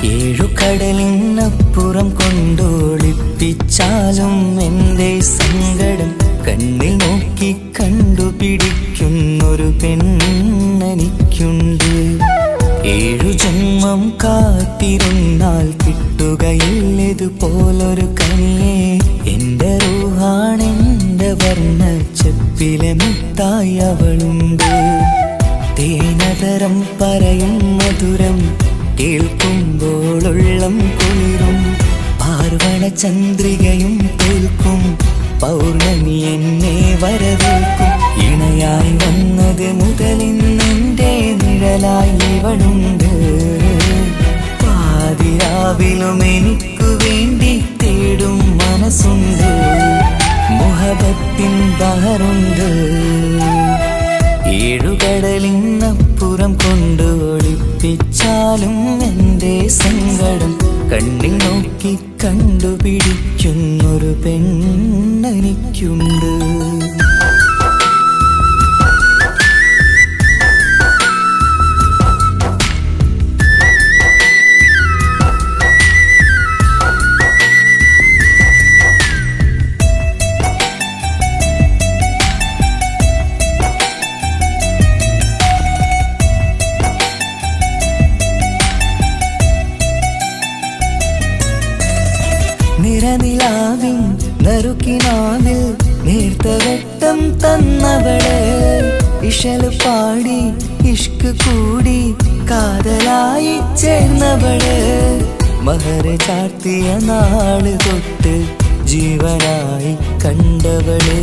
ഏഴുകടലിനപ്പുറം കൊണ്ടോളിപ്പിച്ചാലും എൻ്റെ സങ്കടം കണ്ണിൽ നോക്കി കണ്ടുപിടിക്കുന്നൊരു പെണ്ണെനിക്കുണ്ട്. 7 ജന്മം കാത്തിരുന്നാൽ കിട്ടുകയില്ലതുപോലൊരു കനിയെ. എൻ്റെ റൂഹാണെൻ്റെ വർണ്ണച്ചെപ്പിലെ മുത്തായി അവളുണ്ട്. തേനതരം പറയും മധുരം കേൾക്കുമ്പോളുള്ളം കുളിരും. പാർവണ ചന്ദ്രികയും തോൽക്കും പൗർണമി എന്നെ വരവേൽക്കും. ഇണയായി വന്നത് മുതലിന്നെൻ്റെ നിഴലായി ഇവളുണ്ട്. പാതിരാവിലും എനിക്കു വേണ്ടി തേടും മനസ്സുണ്ട്. മുഹബത്തിൻ ബഹറുണ്ട്. 7 കടലിനപ്പുറം കൊണ്ട് ഒളിപ്പിച്ചാലും എൻ്റെ സങ്കടം കണ്ണിൽ നോക്കി കണ്ടുപിടിക്കുന്നൊരു പെണ്ണെനിക്കുണ്ട്. നിറനിലാവിൻ നറുക്കിനാവിൽ നേർത്ത വെട്ടം തന്നവള്. ഇശല് പാടി ഇഷ്ക് കൂടി കാതലായി ചേർന്നവള്. മഹർ ചാർത്തിയ നാള് തൊട്ട് ജീവനായി കണ്ടവള്.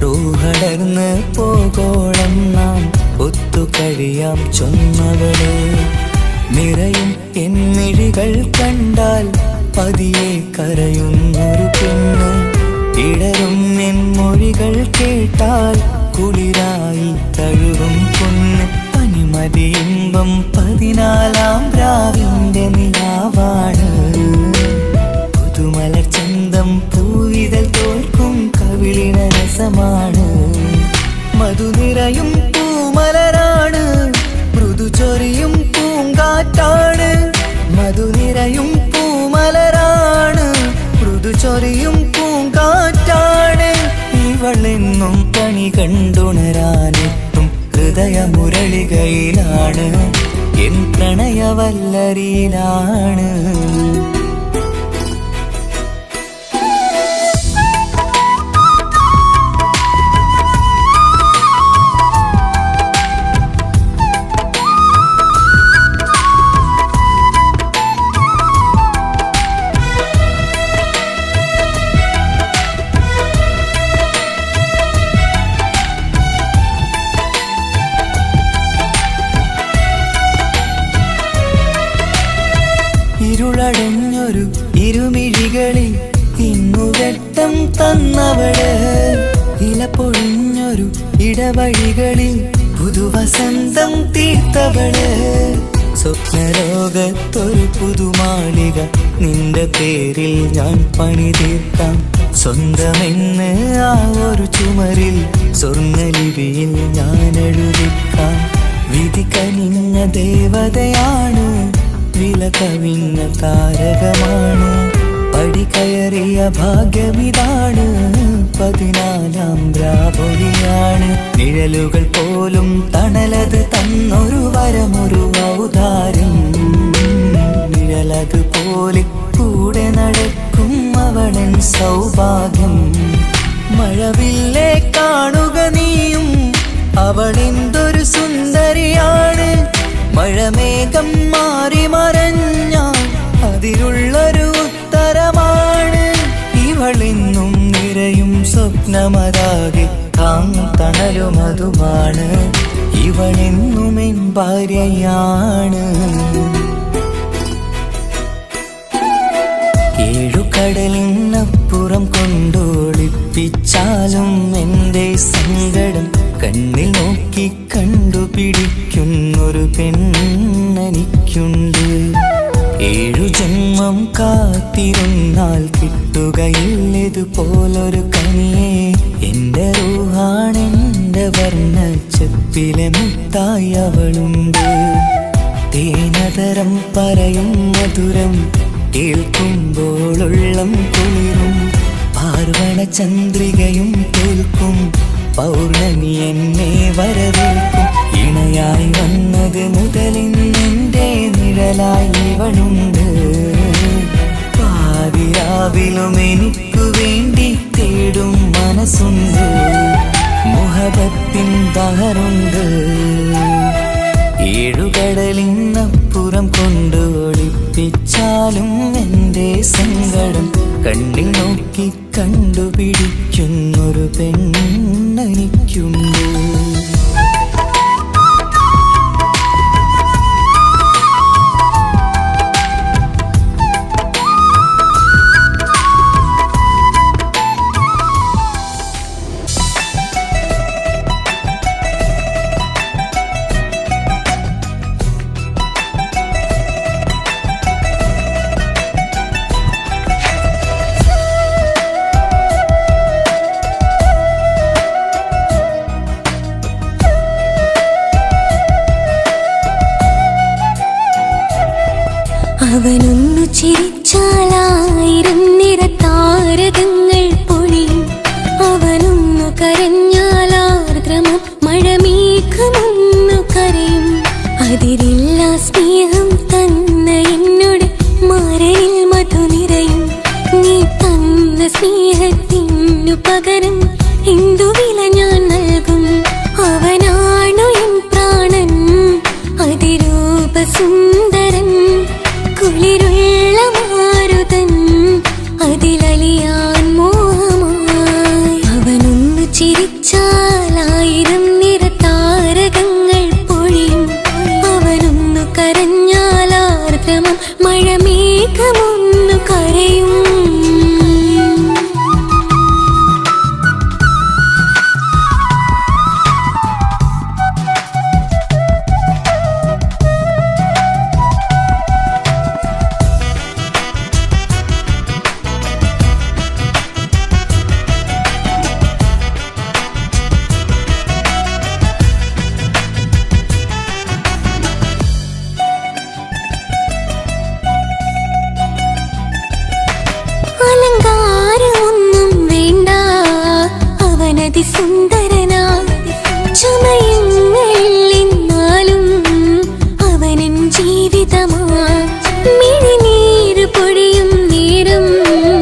റൂഹടർന്ന് പോകോളം നാം ഒത്തു കഴിയാം ചൊന്നവള്. നിറയും എന്നിഴികൾ കണ്ടാൽ പതിയെ കരയുന്നൊരു പെണ്ണ്. ഇടറും എൻ മൊഴികൾ കേട്ടാൽ കുളിരായി തഴുകും പൊന്ന്. പനിമതിയിമ്പം 14-ാം രാവിന്റെ നിലാവാണ്. പുതുമലർ ചന്തം പൂവിതൽ തോൽക്കും കവിളിന രസമാണ്. മധുനിറയും പൂമലരാണ്. മൃദു ചൊരിയും പൂങ്കാറ്റാണ്. മധുനിറയും പൂമലരാണ്. മൃദു ചൊരിയും പൂങ്കാറ്റാണ്. ഇവളെന്നും കണി കണ്ടുണരാനെത്തും ഹൃദയമുരളികയിലാണ്. എൻ പ്രണയവല്ലരിയിലാണ്. ഇരുളടഞ്ഞൊരു ഇരുമിഴികളിൽ ഇന്നുവെട്ടം തന്നവള്. ഇല പൊഴിഞ്ഞൊരു ഇടവഴികളിൽ പുതുവസന്തം തീർത്തവള്. സ്വപ്നലോകത്തൊരു പുതുമാളിക നിന്റെ പേരിൽ ഞാൻ പണി തീർക്കാം. സ്വന്തമെന്ന് ആ ഒരു ചുമരിൽ സ്വർണ്ണലിപിയിൽ ഞാൻ എഴുതിക്കാം. വിധി കനിഞ്ഞ ദേവതയാണ്. വില കവിഞ്ഞ താരകമാണ്. പടി കയറിയ ഭാഗ്യമിതാണ്. 14-ാം രാപൊലിയാണ്. നിഴലുകൾ പോലും തണലത് തന്നൊരു വരമൊരു ഔദാര്യം. നിഴലത് പോലെ കൂടെ നടക്കും അവളൻ സൗഭാഗ്യം. മഴവില്ലേ കാണുക നീയും അവളെന്തൊരു സുന്ദരിയാണ്. മഴമേഘം മാറി മറഞ്ഞാൽ അതിലുള്ളൊരു ഉത്തരമാണ്. ഇവളെന്നും നിറയും സ്വപ്നമതാകെ തണലുമതുമാണ്. ഇവളെന്നും എൻ ഭാര്യയാണ്. 7 കടലിനപ്പുറം കൊണ്ടോളിപ്പിച്ചാലും എൻ്റെ സങ്കടം കണ്ണിൽ നോക്കി കണ്ടുപിടിക്കുന്നൊരു പെണ്ണെനിക്കുണ്ട്. 7 ജന്മം കാത്തിരുന്നാൽ കിട്ടുകയില്ലതുപോലൊരു കനിയെ. എൻ്റെ റൂഹാണെൻ്റെ വർണ്ണച്ചെപ്പിലെ മുത്തായി അവളുണ്ട്. തേനതരം പറയും മധുരം കേൾക്കുമ്പോളുള്ളം കുളിരും. പാർവണ ചന്ദ്രികയും തോൽക്കും പൗർണമി എന്നെ വരവേൽക്കും. ഇണയായി വന്നത് മുതലിന്നെൻ്റെ നിഴലായി ഇവളുണ്ട്. പാതിരാവിലും എനിക്കു വേണ്ടി തേടും മനസ്സുണ്ട്. മുഹബത്തിൻ ബഹറുണ്ട്. ഏഴുകടലിനപ്പുറം കൊണ്ട് ഒളിപ്പിച്ചാലും എൻ്റെ സങ്കടം കണ്ണിൽ നോക്കി കണ്ടുപിടിക്കുന്നൊരു പെണ്ണെനിക്കുണ്ട്. അവനൊന്നു ചിരിച്ചാലായിരം നിറതാരകങ്ങൾ പൊഴിയും. അവനൊന്നു കരഞ്ഞാലാർദ്രമം മഴമേഘമൊന്നു കരയും. അതിരില്ല സ്നേഹം തന്ന എന്നോട് മാരനിൽ മധു നിറയും. നീ തന്ന സ്നേഹത്തിനു പകരം എന്തു വില ഞാൻ നൽകും. അവനാണു എൻ പ്രാണൻ അതിരൂപ സുന്ദരൻ. കുളിരുള്ള മാരുതൻ അതിലലിയാൻ മോഹമായി. അവനൊന്നു ചിരിച്ചാലായിരം നിറതാരകങ്ങൾ പൊഴിയും. അവനൊന്നു കരഞ്ഞാലാർദ്രമം മഴമേഘമൊന്നു കരയും. അലങ്കാരമൊന്നും വേണ്ട, അവനതി സുന്ദരനാ. ചമയങ്ങളിൽ എന്നാലും അവനൻ ജീവിതമാ. മിഴിനീര് പൊഴിയും നേരം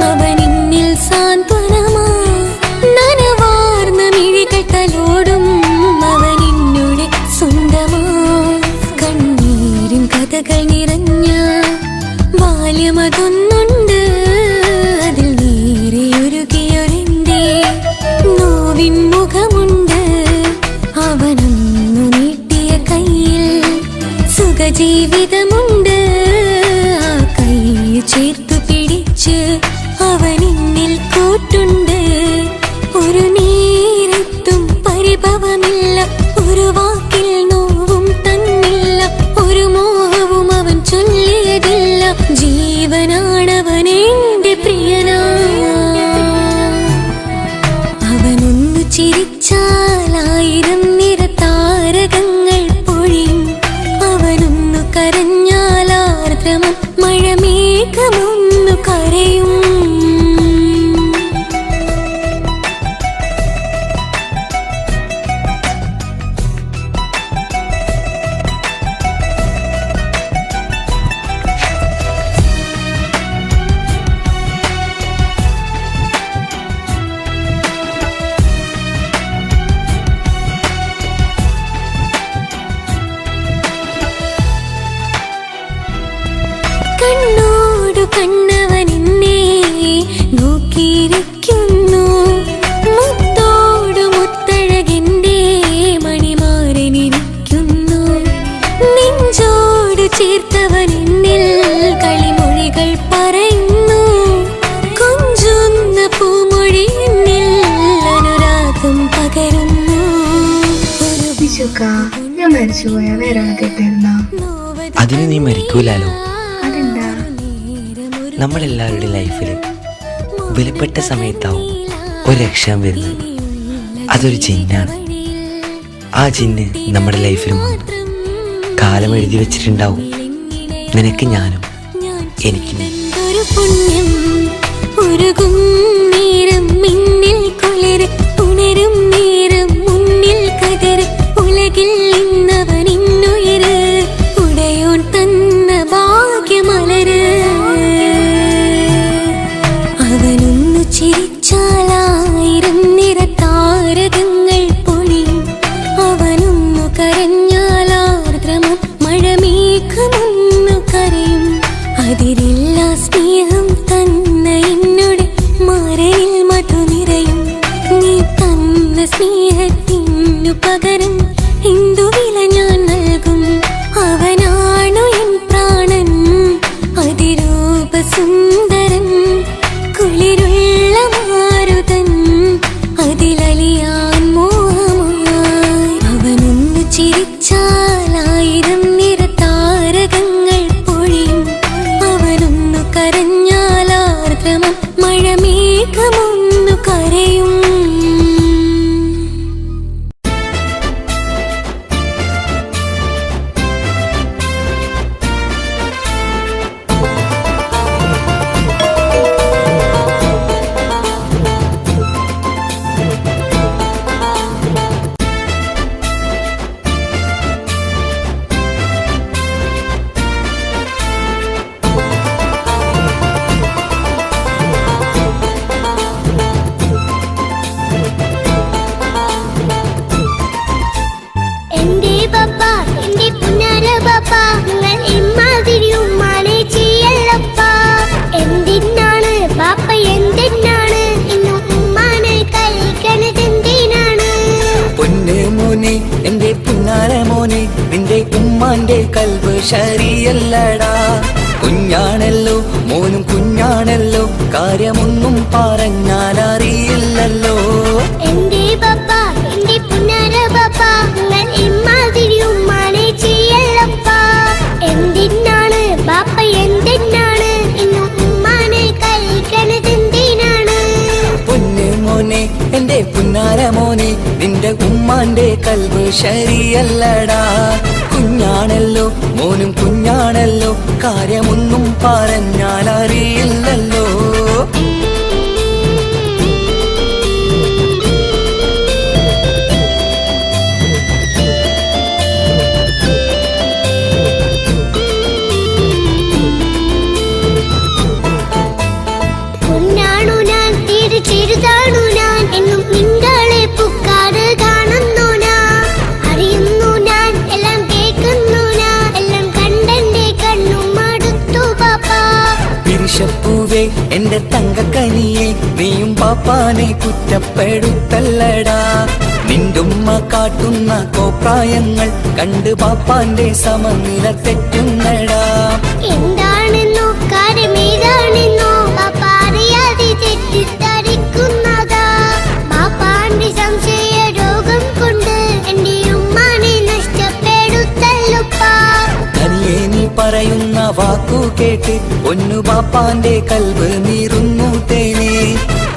അവനിന്നിൽ സാന്ത്വനമാ. നനവാർന്ന മിഴികൾ തലോടും അവനിന്നോട് സ്വന്തമാ. കണ്ണീരിൻ കഥകൾ നിറഞ്ഞ ബാല്യമതൊന്നുണ്ട്. അതിൽ നീരെയൊരുകിയൊരെന്റെ നോവിൻ മുഖമുണ്ട്. അവനൊന്നു നീട്ടിയ കയ്യിൽ സുഖജീവിതമുണ്ട്. ആ കൈ ചേർത്തു പിടിച്ച് അവനിന്നിൽ കൂട്ടുണ്ട്. ഒരു നേരത്തും പരിഭവമില്ല, ഒരു വാക്കിൽ നോവും തന്നില്ല, ഒരു മോഹവും അവൻ ചൊല്ലിയതില്ല. ജീവനാണവനെന്റെ പ്രിയനാ. അവനൊന്നു ചിരിച്ചാലായിരം നിറതാരകങ്ങൾ പൊഴിയും. അവനൊന്നു കരഞ്ഞാലാർദ്രമം മഴമേഘമൊന്നു കരയും. കണ്ണോടു കണ്ണവനെന്നെ നോക്കിയിരിക്കുന്നു. മുത്തോടു മുത്തഴകെന്റെ മണിമാരനിരിക്കുന്നു. നെഞ്ചോടു ചേർത്തവനെന്നിൽ കളിമൊഴികൾ പറയുന്നു. കൊഞ്ചുന്ന പൂമൊഴി എന്നിൽ അനുരാഗം പകരുന്നു. ഞാൻ മരിച്ചുപോയ വേറെ കേട്ടിരുന്ന അതിന് നീ മരിക്കൂലാലോ. അതെന്താ? നമ്മളെല്ലാവരുടെ ലൈഫിൽ വിലപ്പെട്ട സമയത്താവും ഒരു രക്ഷാൻ വരുന്നത്. അതൊരു ജിന്നാണ്. ആ ജിന്ന് നമ്മുടെ ലൈഫിലും വന്നു. കാലം എഴുതി വെച്ചിട്ടുണ്ടാവും നിനക്ക് ഞാനും എനിക്ക് നീ. ഒരു പുണ്യം ഉരുകും നേരം മിന്നിൽ കുളിര് ഉണരും നേരം മുന്നിൽ കതിര് ഉലകിൽ ഇന്നവൻ ഇന്നുയിര് ഉടയോൻ തന്ന ഭാഗ്യമലര് അവനൊന്നു ചിരിച്ചാലായിരം നിറതാരകങ്ങൾ പൊഴിയും അവനൊന്നു കരഞ്ഞാലാർദ്രമം മഴമേഘമൊന്നു കരയും അതിരില്ല സ്നേഹം തന്ന എന്നോട് മാരയിൽ മധു നിറയും നീ തന്ന സ്നേഹത്തിനു പകരം എന്തു വില ഞാൻ നൽകും അവനാണു എൻ പ്രാണൻ അതിരൂപ സുന്ദരൻ കുളിരുള്ള മാരുതൻ അതിലലിയാൻ മോഹമായി അവനൊന്നു ചിരിച്ചാലായിരം നിറതാരകങ്ങൾ പൊഴിയും അവനൊന്നു കരഞ്ഞാലാർദ്രമം മഴമേഘമൊന്നു കരയും. എന്റെ പപ്പ എന്റെ പുന്നാര പപ്പ നിങ്ങൾ ഇമ്മാതിരി ഉമ്മാനെ ചെയ്യല്ലപ്പ എന്തിനാണ് പാപ്പ എന്തിനാണ് ഇന്ന് ഉമ്മാനെ കഴിക്കണത് എന്തിനാണ് പൊന്നെ മോനെ എന്റെ പുന്നാര മോനെ നിന്റെ ഉമ്മാന്റെ കൽബ് ശരിയല്ലടാ കുഞ്ഞാണല്ലോ മോനും കുഞ്ഞാണല്ലോ കാര്യമൊന്നും പറഞ്ഞാൽ അറിയില്ലല്ലോ. എന്റെ പപ്പ എന്റെ പുന്നാര പപ്പ നിങ്ങൾ ഇമ്മാതിരി ഉമ്മാനെ ചെയ്യല്ലപ്പ എന്തിനാണ് പാപ്പ എന്തിനാണ് ഇന്ന് ഉമ്മാനെ കഴിക്കണത് എന്തിനാണ് പൊന്നെ മോനെ എന്റെ പുന്നാര മോനെ നിന്റെ ഉമ്മാന്റെ കൽബ് ശരിയല്ലടാ കുഞ്ഞാണല്ലോ മോനും കുഞ്ഞാണല്ലോ കാര്യമൊന്നും പറഞ്ഞാൽ അറിയില്ലല്ലോ. പൊന്നാണു ഞാൻ തിരിച്ചെഴുതാണു ഞാൻ എന്നും നിങ്ങളെ പുക്കാറ് കാണുന്നു ഞാൻ അറിയുന്നു ഞാൻ എല്ലാം കേൾക്കുന്നു ഞാൻ എല്ലാം കണ്ടെന്റെ കണ്ണും മടുത്തു പാപ്പ പിരിശപ്പൂവേ എന്റെ തങ്കക്കനിയെ നീയും പാപ്പാനെ കുറ്റപ്പെടുത്തല്ലടാ നിന്റുമ്മ കാട്ടുന്ന കോപ്രായങ്ങൾ കണ്ട് പാപ്പാന്റെ സമനില തെറ്റുന്നടാ. എന്താണെന്നോ കാര്യമേതാണെന്നോ പാപ്പ അറിയാതെ തെറ്റിദ്ധരിക്കുന്നതാ പാപ്പാന്റെ സംശയ രോഗം കൊണ്ട് എന്റെ ഉമ്മാനെ നഷ്ടപ്പെടുത്തല്ലുപ്പാ തനിയെ നീ പറയുന്ന വാക്കു കേട്ട് പൊന്നു പാപ്പാന്റെ കൽബ് നീറുന്നു തേനെ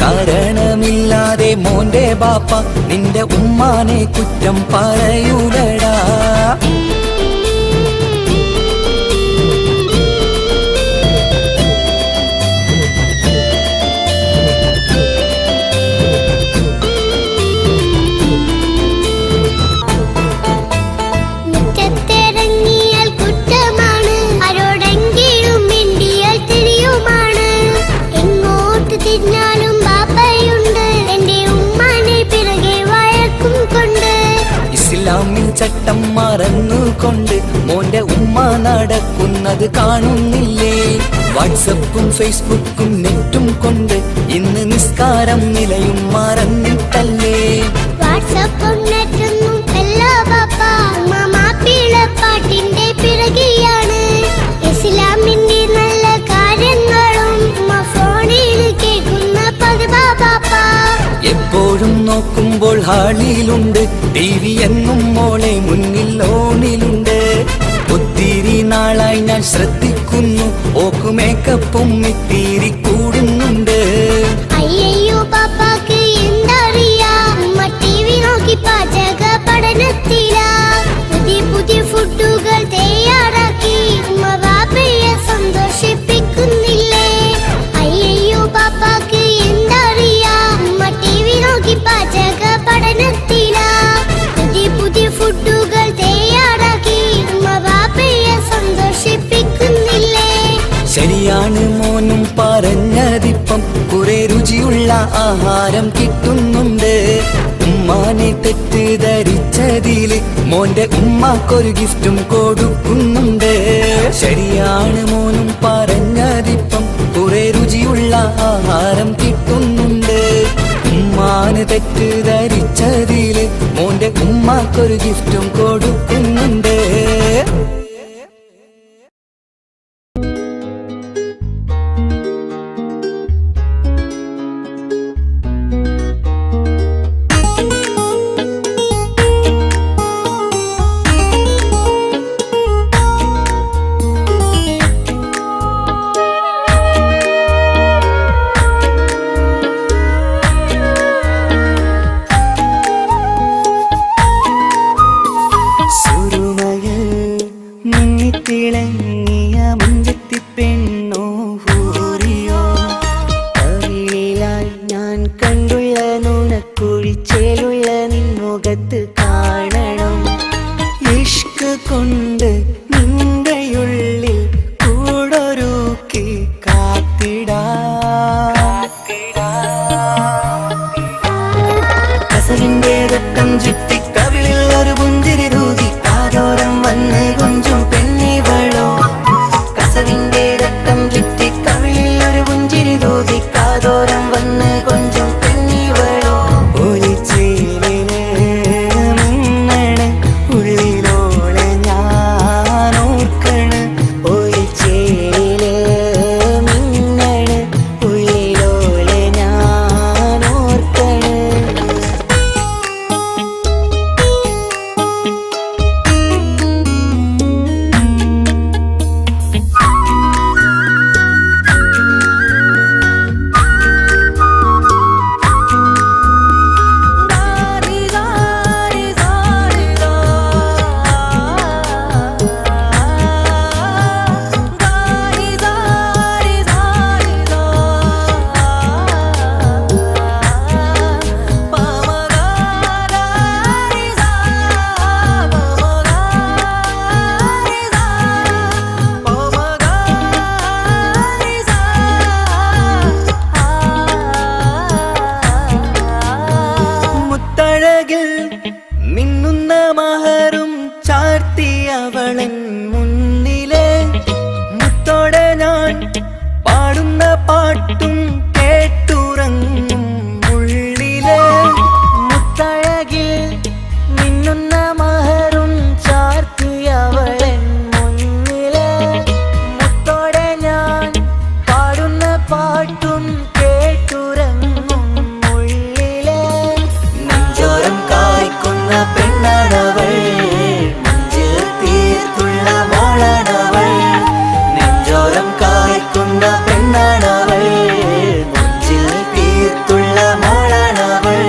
കാരണമില്ലാതെ മോന്റെ ബാപ്പ നിന്റെ ഉമ്മാനെ കുറ്റം പറയൂലടാ. മുറ്റത്തിറങ്ങിയാൽ കുറ്റമാണ് ആരോടെങ്കിലും മിണ്ടിയാൽ തിരിയുമാണ് എങ്ങോട്ട് തിരിഞ്ഞാലും ബാപ്പയുണ്ട് എന്റെ ഉമ്മാനെ പിറകെ വഴക്കും കൊണ്ട് ഇസ്ലാമിൽ ചട്ടം മറന്നുകൊണ്ട് മോന്റെ ഉമ്മ നടക്കുന്നത് കാണുന്നില്ലേ വാട്സപ്പും ഫേസ്ബുക്കും നെറ്റും കൊണ്ട് ഇന്ന് നിസ്കാരം നിലയും മറന്നിട്ടല്ലേ. വാട്സപ്പും നെറ്റൊന്നും അല്ല ബാപ്പ ഉമ്മ മാപ്പിളപ്പാട്ടിന്റെ പിറകെയാണ് ഇസ്ലാമിന്റെ നല്ല കാര്യങ്ങളും ഉമ്മ ഫോണിൽ കേൾക്കുന്ന പതിവാ ബാപ്പ എപ്പോഴും നോക്കുമ്പോൾ ഹാളിലുണ്ട് TV എന്നും മോളെ മുന്നിൽ ഓണിലുണ്ട് ഒത്തിരി നാളായി ഞാൻ ശ്രദ്ധിക്കുന്നു ഓക്ക് മേക്കപ്പും ഇത്തിരി കൂടുന്നുണ്ട്. അയ്യോ പാപ്പാക്ക് എന്തറിയാ ഉമ്മ TV നോക്കി പാചക പഠനത്തിലാ പുതിയ പുതിയ ഫുഡുകൾ ശരിയാണ് മോനും പറഞ്ഞതിപ്പം കുറെ രുചിയുള്ള ആഹാരം കിട്ടുന്നുണ്ട്. ഉമ്മാനെ തെറ്റിദ്ധരിച്ചതില് മോന്റെ ഉമ്മാക്കൊരു ഗിഫ്റ്റും കൊടുക്കുന്നുണ്ട്. ശരിയാണ് മോനും പറഞ്ഞതിപ്പം കുറെ രുചിയുള്ള ആഹാരം കിട്ടുന്നുണ്ട്. ഉമ്മാന് തെറ്റിദ്ധരിച്ചതില് മോന്റെ ഉമ്മാക്കൊരു ഗിഫ്റ്റും കൊടുക്കുന്നുണ്ട്. തിളങ്ങിയ മുഞ്ചത്തി പെണ്ണോ ഹൂറിയോ കവിളിലായി ഞാൻ കണ്ടുള്ള നുണക്കുഴിച്ചേലുള്ള നിൻമുഖത്ത് കാണണം. ഇഷ്ക് കൊണ്ട് നിന്റെയുള്ളിൽ കൂടൊരുക്കി കാത്തിടാ. കസലിന്റെ രക്തം ചുറ്റി കവിളിൽ ഒരു പുഞ്ചിരി തൂകി കാതോരം വന്ന് കൊഞ്ചും പെണ്ണിവളോ. കസവിന്റെ രക്തം ചുറ്റി കവിളിൽ ഒരു പുഞ്ചിരി തൂകി കാതോരം വന്ന് കൊഞ്ചും പെണ്ണിവളോ. ഒലിച്ചേലിന് മിന്നണ് ഉള്ളിലോളെ ഞാൻ ഓർക്കണ്. ഒലിച്ചേലില് മിന്നണ് ഉള്ളിലോളെ ഞാൻ ഓർക്കണ്. മിന്നുന്ന മഹറും ചാർത്തിയവളൻ മുന്നിലെ മുത്തോടെ ഞാൻ പാടുന്ന പാട്ടും കേട്ടുറങ്ങും ഉള്ളിലെ. മുത്തഴകിൽ മിന്നുന്ന മഹറും ചാർത്തിയവളൻ മുന്നിലെ മുത്തോടെ ഞാൻ പാടുന്ന പാട്ടും കേട്ടുറങ്ങും ഉള്ളിലെ. നെഞ്ചോരം കായ്ക്കുന്ന പെണ്ണാണവൾ, നെഞ്ചിൽ തീർത്തുള്ള മോളാണവൾ. നെഞ്ചോരം കായ്ക്കുന്ന പെണ്ണാണവൾ, നെഞ്ചിൽ തീർത്തുള്ള മോളാണവൾ.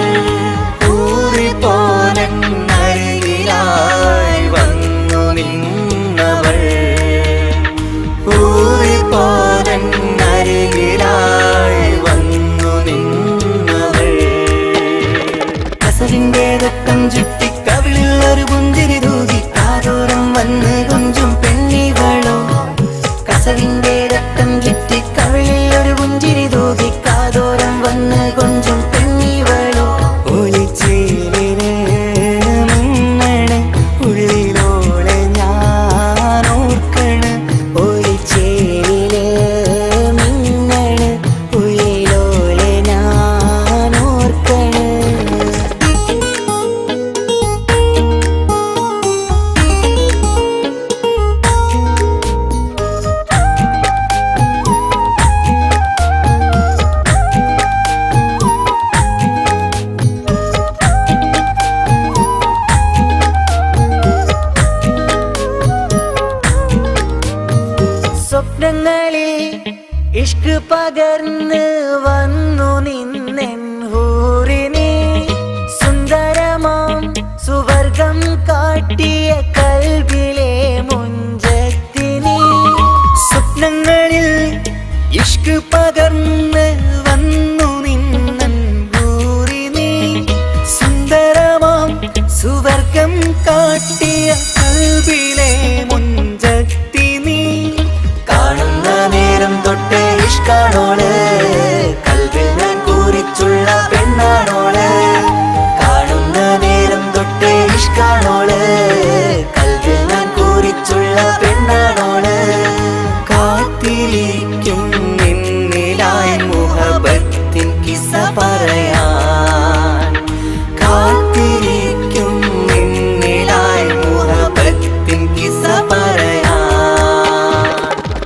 ഊറിപ്പോനരികിലായി വന്നു നിന്നവൾ, ഊറിപ്പോനരികിലായി വന്നു നിന്നവൾ. കസവിന്റെ രക്തം ചുറ്റി കവിളിൽ ഒരു പുഞ്ചിരി തൂകി കാതോരം വന്ന് കൊഞ്ചും പെണ്ണിവളോ. കസവിന്റെ രക്തം ചുറ്റി കവിളിൽ ഒരു പുഞ്ചിരി തൂകി കാതോരം വന്ന് കൊഞ്ചും പെണ്ണിവളോ. ഒലിച്ചേലിന് മിന്നണ് ഉള്ളിലോളെ ഞാൻ ഓർക്കണ്. ഒലിച്ചേലില് മിന്നണ് ഉള്ളിലോളെ ഞാൻ ഓർക്കണ്. സ്വപ്നങ്ങളിൽ ഇഷ്ക് പകർന്ന് വന്നു നിന്നെൻ ഹൂറിനെ. സുന്ദരമാം സുവർഗം കാട്ടിയ കൽബിലെ മുഞ്ചത്തിനി. സ്വപ്നങ്ങളിൽ ഇഷ്ക് പകർന്ന് വന്നു നിന്നെൻ ഹൂറിനെ. സുന്ദരമാം സുവർഗം കാട്ടിയ കൽബിലെ മുഞ്ചത്തിനി. കാണുന്ന നേരം ഇഷ്കാണോള്, കൽവിൽ ഞാൻ കൂറിച്ചുള്ള പെണ്ണാണോള്. കാണുന്ന നേരം തൊട്ടേ ഇഷ്കാണോള്, കൽവിൽ ഞാൻ കൂറിച്ചുള്ള പെണ്ണാണോള്. കാത്തിരിക്കും നിന്നിലായി മുഹബത്തിൻ കിസ്സ പറയാൻ, കാത്തിരിക്കും നിന്നിലായി മുഹബത്തിൻ കിസ്സ പറയാൻ.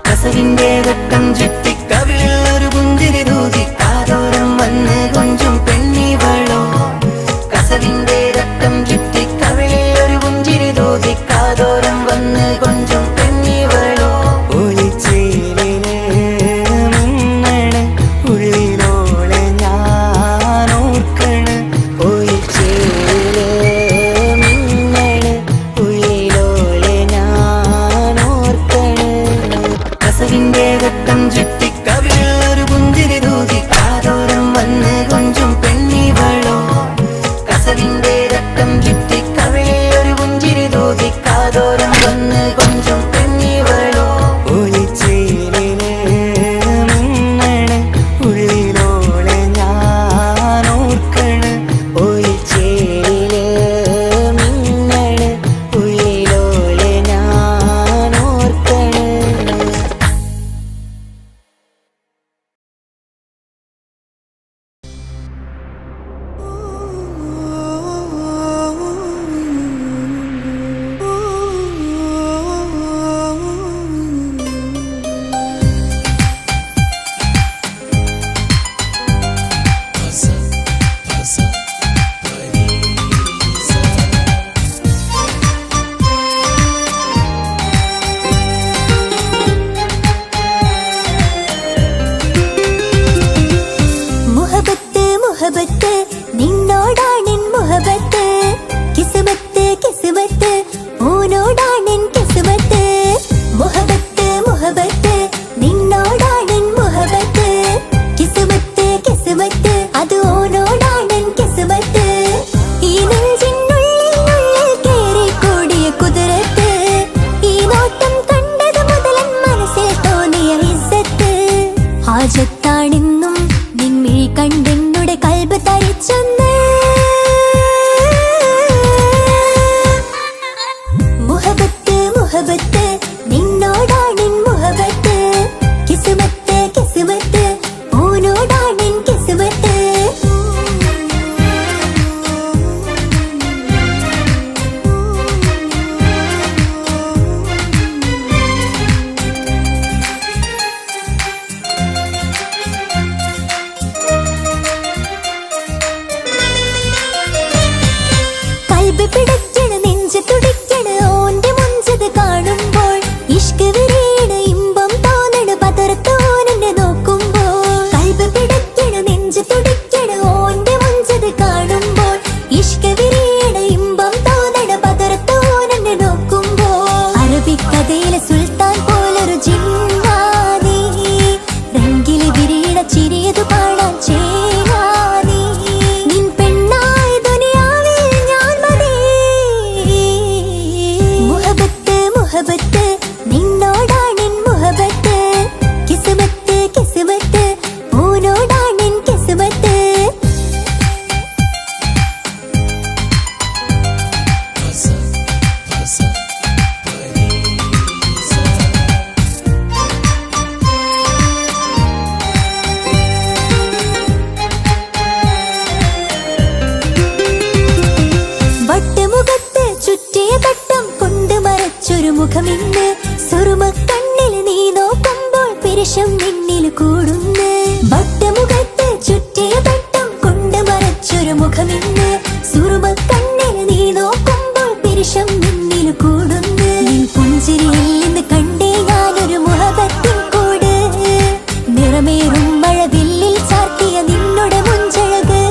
കസവിന്റെ വെട്ടം ചുറ്റി കവിളിൽ ഒരു പുഞ്ചിരി തൂകി കാതോരം വന്ന് കൊഞ്ചും പെണ്ണിവളോ. കസവിന്റെ രക്തം ചുറ്റി കവിളിൽ ഒരു പുഞ്ചിരി തൂകി കാതോരം വന്ന് കൊഞ്ചും പെണ്ണിവളോ. ഒളിച്ചേലിന് മിന്നണ് ഉള്ളിലോളെ ഞാൻ ഓർക്കണ്, ഒളിച്ചേലിന് മിന്നണ് ഉള്ളിലോളെ ഞാൻ ഓർക്കണ്. കസവിന്റെ രക്തം ചുറ്റി കവിളിൽ ഒരു പുഞ്ചിരി തൂകി കാതോരം വന്ന് കൊഞ്ചും പെണ്ണിവളോ. കസവിന്റെ രക്തം ചുറ്റി കവിളിൽ ഒരു പുഞ്ചിരി തൂകി കാതോരം വന്ന് കൊഞ്ചും പെണ്ണിവളോ. ഒളിച്ചേലിന് മിന്നണ് ഉള്ളിലോളെ ഞാൻ ഓർക്കണ്, ഒളിച്ചേലിന് മിന്നണ് ഉള്ളിലോളെ ഞാൻ ഓർക്കണ്. മുഹബത്ത് മുഹബത്ത് നിന്നോടാണെൻ മുഹബത്ത്, കിസ്മത്ത് കിസ്മത്ത് ഓനോടാണെൻ കിസ്മത്ത്. മുഹബത്ത് മുഹബത്ത് നിന്നോടാണെൻ മുഹബത്ത്, കിസ്മത്ത് കിസ്മത്ത് അത് ഓനോടാണെൻ കിസ്മത്ത്. ഈ നെഞ്ചിനുള്ളിൽ കേറിക്കൂടിയ കുതിരത്ത്, ഈ നോട്ടം കണ്ടത് മുതലൻ മനസ്സിൽ തോന്നിയ ഇസ്സത്ത്. ഹാജത്താണെന്നും നിൻമിഴി കണ്ടെന്നുടെ കൽബ് തരിച്ചൊന്ന്. മുഹബത്ത് മുഹബത്ത് നിന്നോടാണെൻ മുഹബത്ത്, കിസ്മത്ത് കിസ്മത്ത് ഓനോടാണെൻ കിസ്മത്ത്. കൽബ് പിടയ്ക്കണ് നെഞ്ച് തുടിക്കണ് ഓന്റെ മുഞ്ചത് കാണുമ്പോൾ, ഇഷ്ക് വിരിയണ് ഇമ്പം തോന്നണ് പതർത്തോനെ നോക്കുമ്പോൾ. കൽബ് പിടയ്ക്കണ് നെഞ്ച് തുടിക്കണ് ഓന്റെ മുഞ്ചത് കാണുമ്പോൾ, ഇഷ്ക് വിരിയണ് ഇമ്പം തോന്നണ് പതർത്തോനെ നോക്കുമ്പോൾ. അറബിക്കഥയിലെ സുൽത്താൻ പോലൊരു ജിന്നാനി, രംഗില് വിരിയണ ചിരിയതു കാണാൻ ചേരാനി. നിൻ പെണ്ണായി ദുനിയാവിൽ ഞാൻ മതി. മുഹബത്ത് മുഹബത്ത് നിന്നോടാണെൻ മുഹബത്ത്, കിസ്മത്ത് കിസ്മത്ത് ഓനോടാണെൻ കിസ്മത്ത്. വട്ടുമുഖത്ത് ചുറ്റിയ തട്ടം കൊണ്ട് മറച്ചൊരു മുഖമിന്ന്, സുറുമ കണ്ണിൽ നീ നോക്കുമ്പോൾ പിരിശം നിന്നിൽ കൂടുന്ന്. വട്ടുമുഖത്ത് ചുറ്റിയ തട്ടം കൊണ്ട് മറച്ചൊരു മുഖമിന്ന്, സുറുമ കണ്ണിൽ നീ നോക്കുമ്പോൾ പിരിശം നിന്നിൽ കൂടുന്ന്. നിൻ പുഞ്ചിരിയിൽ നിന്ന് കണ്ടേ ഞാനൊരു മുഹബത്തിൻ കൂട്, നിറമേറും മഴവില്ലിൽ ചാർത്തിയ നിന്നുടെ മുഞ്ചഴക്.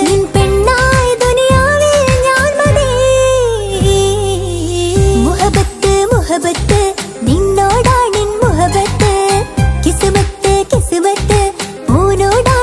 നിൻ പെണ്ണായി ദുനിയാവിൽ ഞാൻ മതി. മുഹബത്ത് മുഹബത്ത് നിന്നോടാണെൻ മുഹബത്ത്, കിസ്മത്ത് കിസ്മത്ത് ഓനോടാ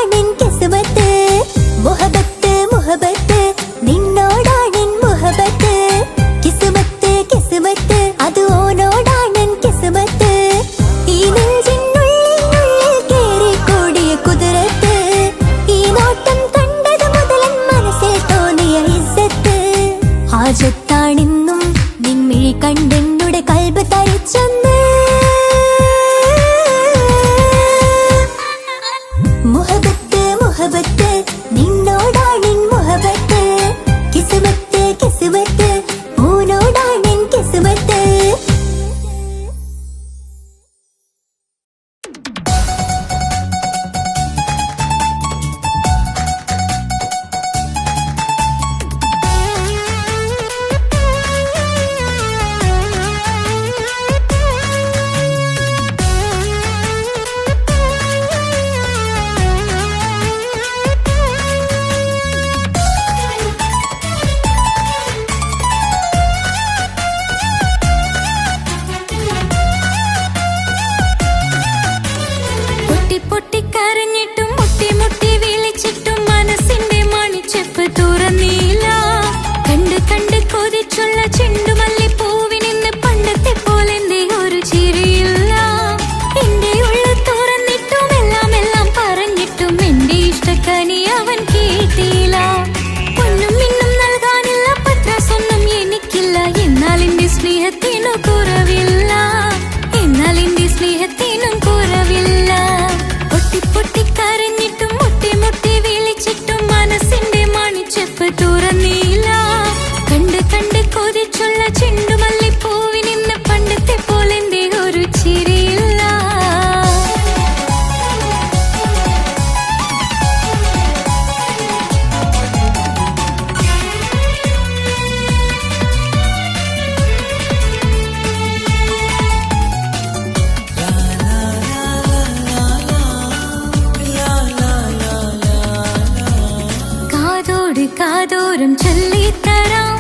കാതോരം ചൊല്ലിത്തരാം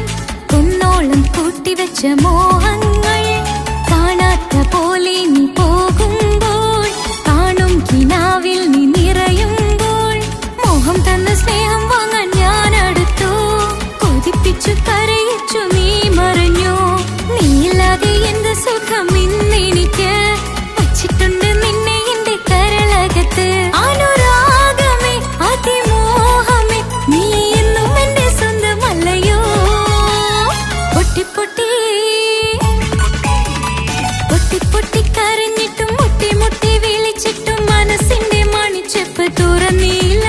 കുന്നോളം കൂട്ടിവെച്ച മോഹങ്ങൾ കാണാത്ത പോലെ നീ പോകുമ്പോൾ കാണും കിനാവിൽ നീ നിറയുമ്പോൾ മോഹം തന്ന സ്നേഹം വാങ്ങാൻ ഞാൻ അടുത്തു കൊതിപ്പിച്ചു കരയിച്ചു നീ മറഞ്ഞു നീയില്ലാതെ എന്ത് സുഖം ഇന്നെനിക്ക് വച്ചിട്ടുണ്ട് നിന്നെ എന്റെ കരളകത്ത് അനുരാഗമേ അതിമോഹമേ നീ എന്നും എന്റെ സ്വന്തമല്ലയോ പൊട്ടി പൊട്ടി പൊട്ടി പൊട്ടി കരഞ്ഞിട്ടും മുട്ടി മുട്ടി വിളിച്ചിട്ടും മനസ്സിന്റെ മണിച്ചെപ്പ് തുറന്നില്ല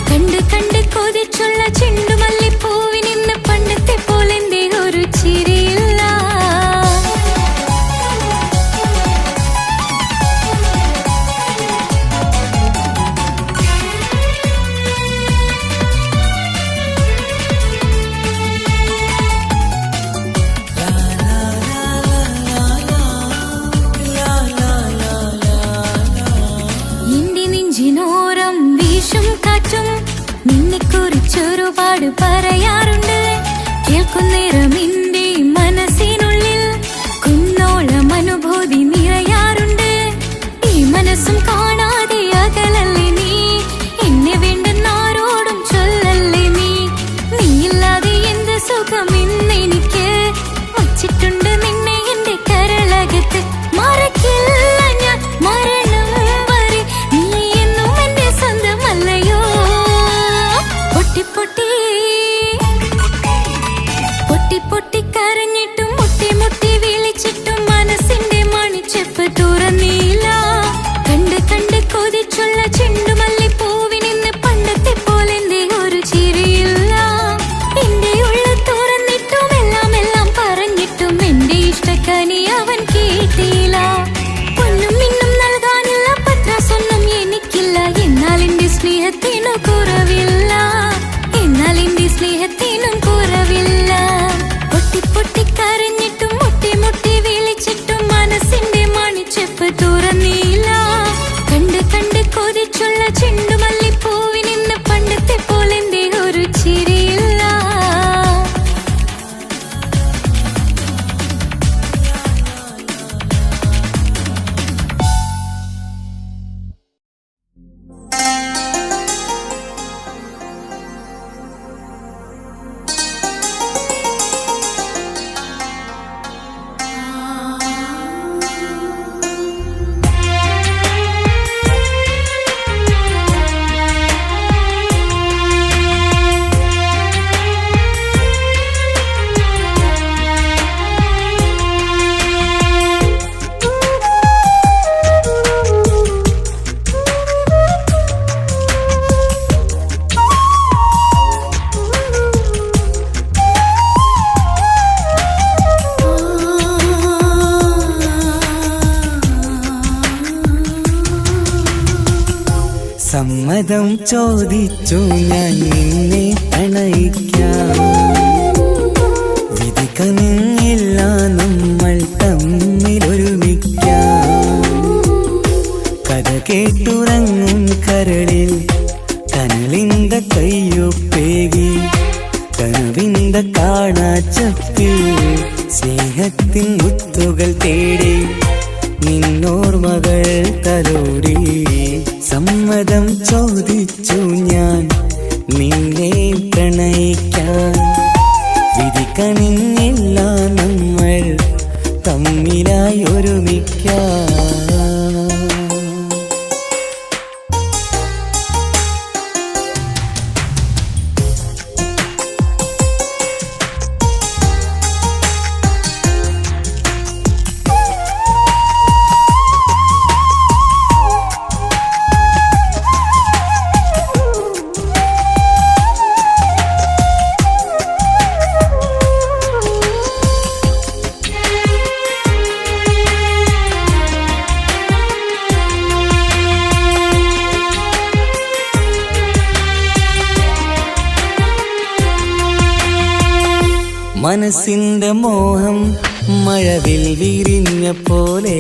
കണ്ട് കണ്ട് കൊതിച്ചുള്ള ചെണ്ടുമല്ലിപ്പൂവിനിന്ന് പണ്ടത്തെ പോലെന്റെ ഒരു ചിരിയില്ല എന്റെ നെഞ്ചിനോരം വീശും കാറ്റും നിന്നെക്കുറിച്ചൊരുപാട് പറയാറുണ്ട് കേൾക്കുന്നേരം എന്റെ മനസ്സിനുള്ളിൽ കുന്നോളം അനുഭൂതി നിറയാറുണ്ട് ഈ മനസ്സും കാണാതെ അകലല്ലേ നീ എന്നെ വേണ്ടെന്നാരോടും ചൊല്ലല്ലേ നീ നീയില്ലാതെ എന്ത് സുഖം ഇന്നെനിക്ക് വച്ചിട്ടുണ്ട് നിന്നെ എന്റെ കരളകത്ത് മറക്കില്ല ഞാൻ മരണം വരെ നീ എന്നും എന്റെ സ്വന്തമല്ലയോ പൊട്ടി പൊട്ടി പൊട്ടി പൊട്ടി കരഞ്ഞിട്ടും മുട്ടി മുട്ടി വിളിച്ചിട്ടും മനസ്സിന്റെ മണിച്ചെപ്പ് തുറന്നില്ല കണ്ട് കണ്ട് കൊതിച്ചുള്ള ചെണ്ടുമല്ലിപ്പൂവിനിന്ന് പണ്ടത്തെ പോലെന്റെ ഒരു ചിരിയില്ല എന്റെ ഉള്ളിൽ തുറന്നിട്ടും എല്ലാം എല്ലാം പറഞ്ഞിട്ടും എന്റെ ഇഷ്ടക്കനി അവൻ കേട്ടില്ല ഒന്നും ഇന്നും നൽകാനില്ല പത്രാസൊന്നും എനിക്കില്ല എന്നാൽ എന്റെ സ്നേഹത്തിനു കുറവില്ല എന്നാൽ എന്റെ സ്നേഹത്തിനും കുറവില്ല പൊട്ടി പൊട്ടി കരഞ്ഞിട്ടും മുട്ടി മുട്ടി വിളിച്ചിട്ടും മനസ്സിന്റെ മണിച്ചെപ്പ് തുറന്നില്ല കണ്ട് കണ്ട് കൊതിച്ചുള്ള ചെണ്ടുമല്ലിപ്പൂവിനിന്ന് പണ്ടത്തെ പോലെന്റെ ഒരു ചിരിയില്ല സമ്മതം ചോദിച്ചു ഞാൻ നിന്നെ പ്രണയിക്കാം വിധി കനിഞ്ഞില്ല നമ്മൾ തമ്മിലൊരുമിക്കാം കഥ കേട്ടുറങ്ങും കരളിൽ കനലിന്ത കയ്യൊപ്പേകി കനവിന്ത കാണാച്ചപ്പിൽ സ്നേഹത്തിൻ മുത്തുകൾ തേടി നിന്നോർമകൾ തലോടി സമ്മതം ചോദിച്ചു ഞാൻ നിന്നെ പ്രണയിക്കാൻ വിധി കനിഞ്ഞില്ല നമ്മൾ തമ്മിലായി ഒരുമിക്കാം മനസ്സിന്റെ മോഹം മഴവിൽ വിരിഞ്ഞ പോലെ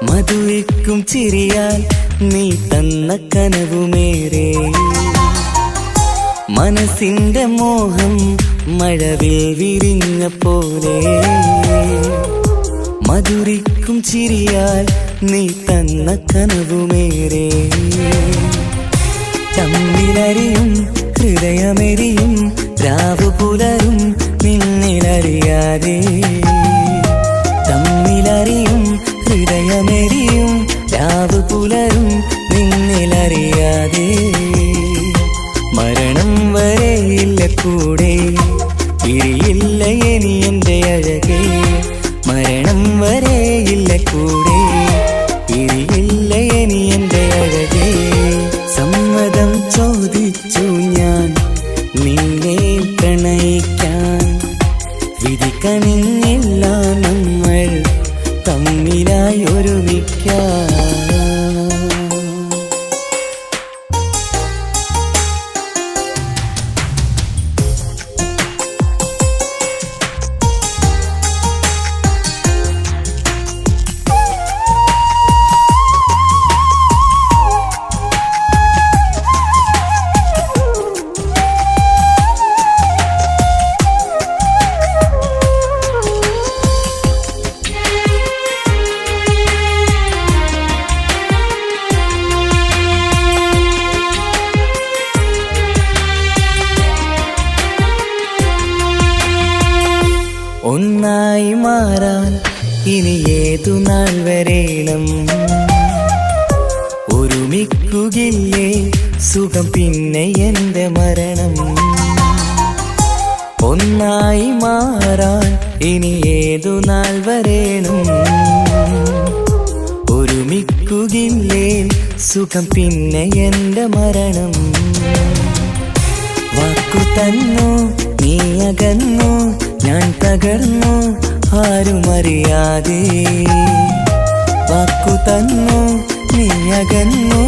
മധുരിക്കും ചിരിയാൽ നീ തന്ന കനവുമേറെ മനസ്സിന്റെ മോഹം മഴവിൽ വിരിഞ്ഞ പോലെ മധുരിക്കും ചിരിയാൽ നീ തന്ന കനവുമേറെ തമ്മിലറിയും ഹൃദയമെരിയും രാവു പുലരും നിന്നിലറിയാതെ തമ്മിലറിയും ഹൃദയമെരിയും രാവു പുലരും നിന്നിലറിയാതെ മരണം വരെയില്ല കൂടെ പിരിയില്ല ഇനി എൻ്റെ അഴകേ മരണം വരെയില്ല കൂടെ പിരിയില്ല ഇനി എൻ്റെ അഴകേ സമ്മതം ചോദിച്ചു ഞാൻ നിന്നെ പ്രണയിക്കാൻ വിധി കനിഞ്ഞില്ല നമ്മൾ തമ്മിലായി ഒരുമിക്കാൻ ഒന്നായി മാറാൻ ഇനി ഏതു നാൾ വരേണം ഒരുമിക്കുകയില്ലേ സുഖം പിന്നെ എൻ്റെ മരണം ഒന്നായി മാറാൻ ഇനി ഏതു നാൾ വരേണം ഒരുമിക്കുകയില്ലേ സുഖം പിന്നെ എൻ്റെ മരണം വാക്കു തന്നു നീ അകന്നു ഞാൻ തകർന്നു ആരുമറിയാതെ വാക്കു തന്നു നീ അകന്നു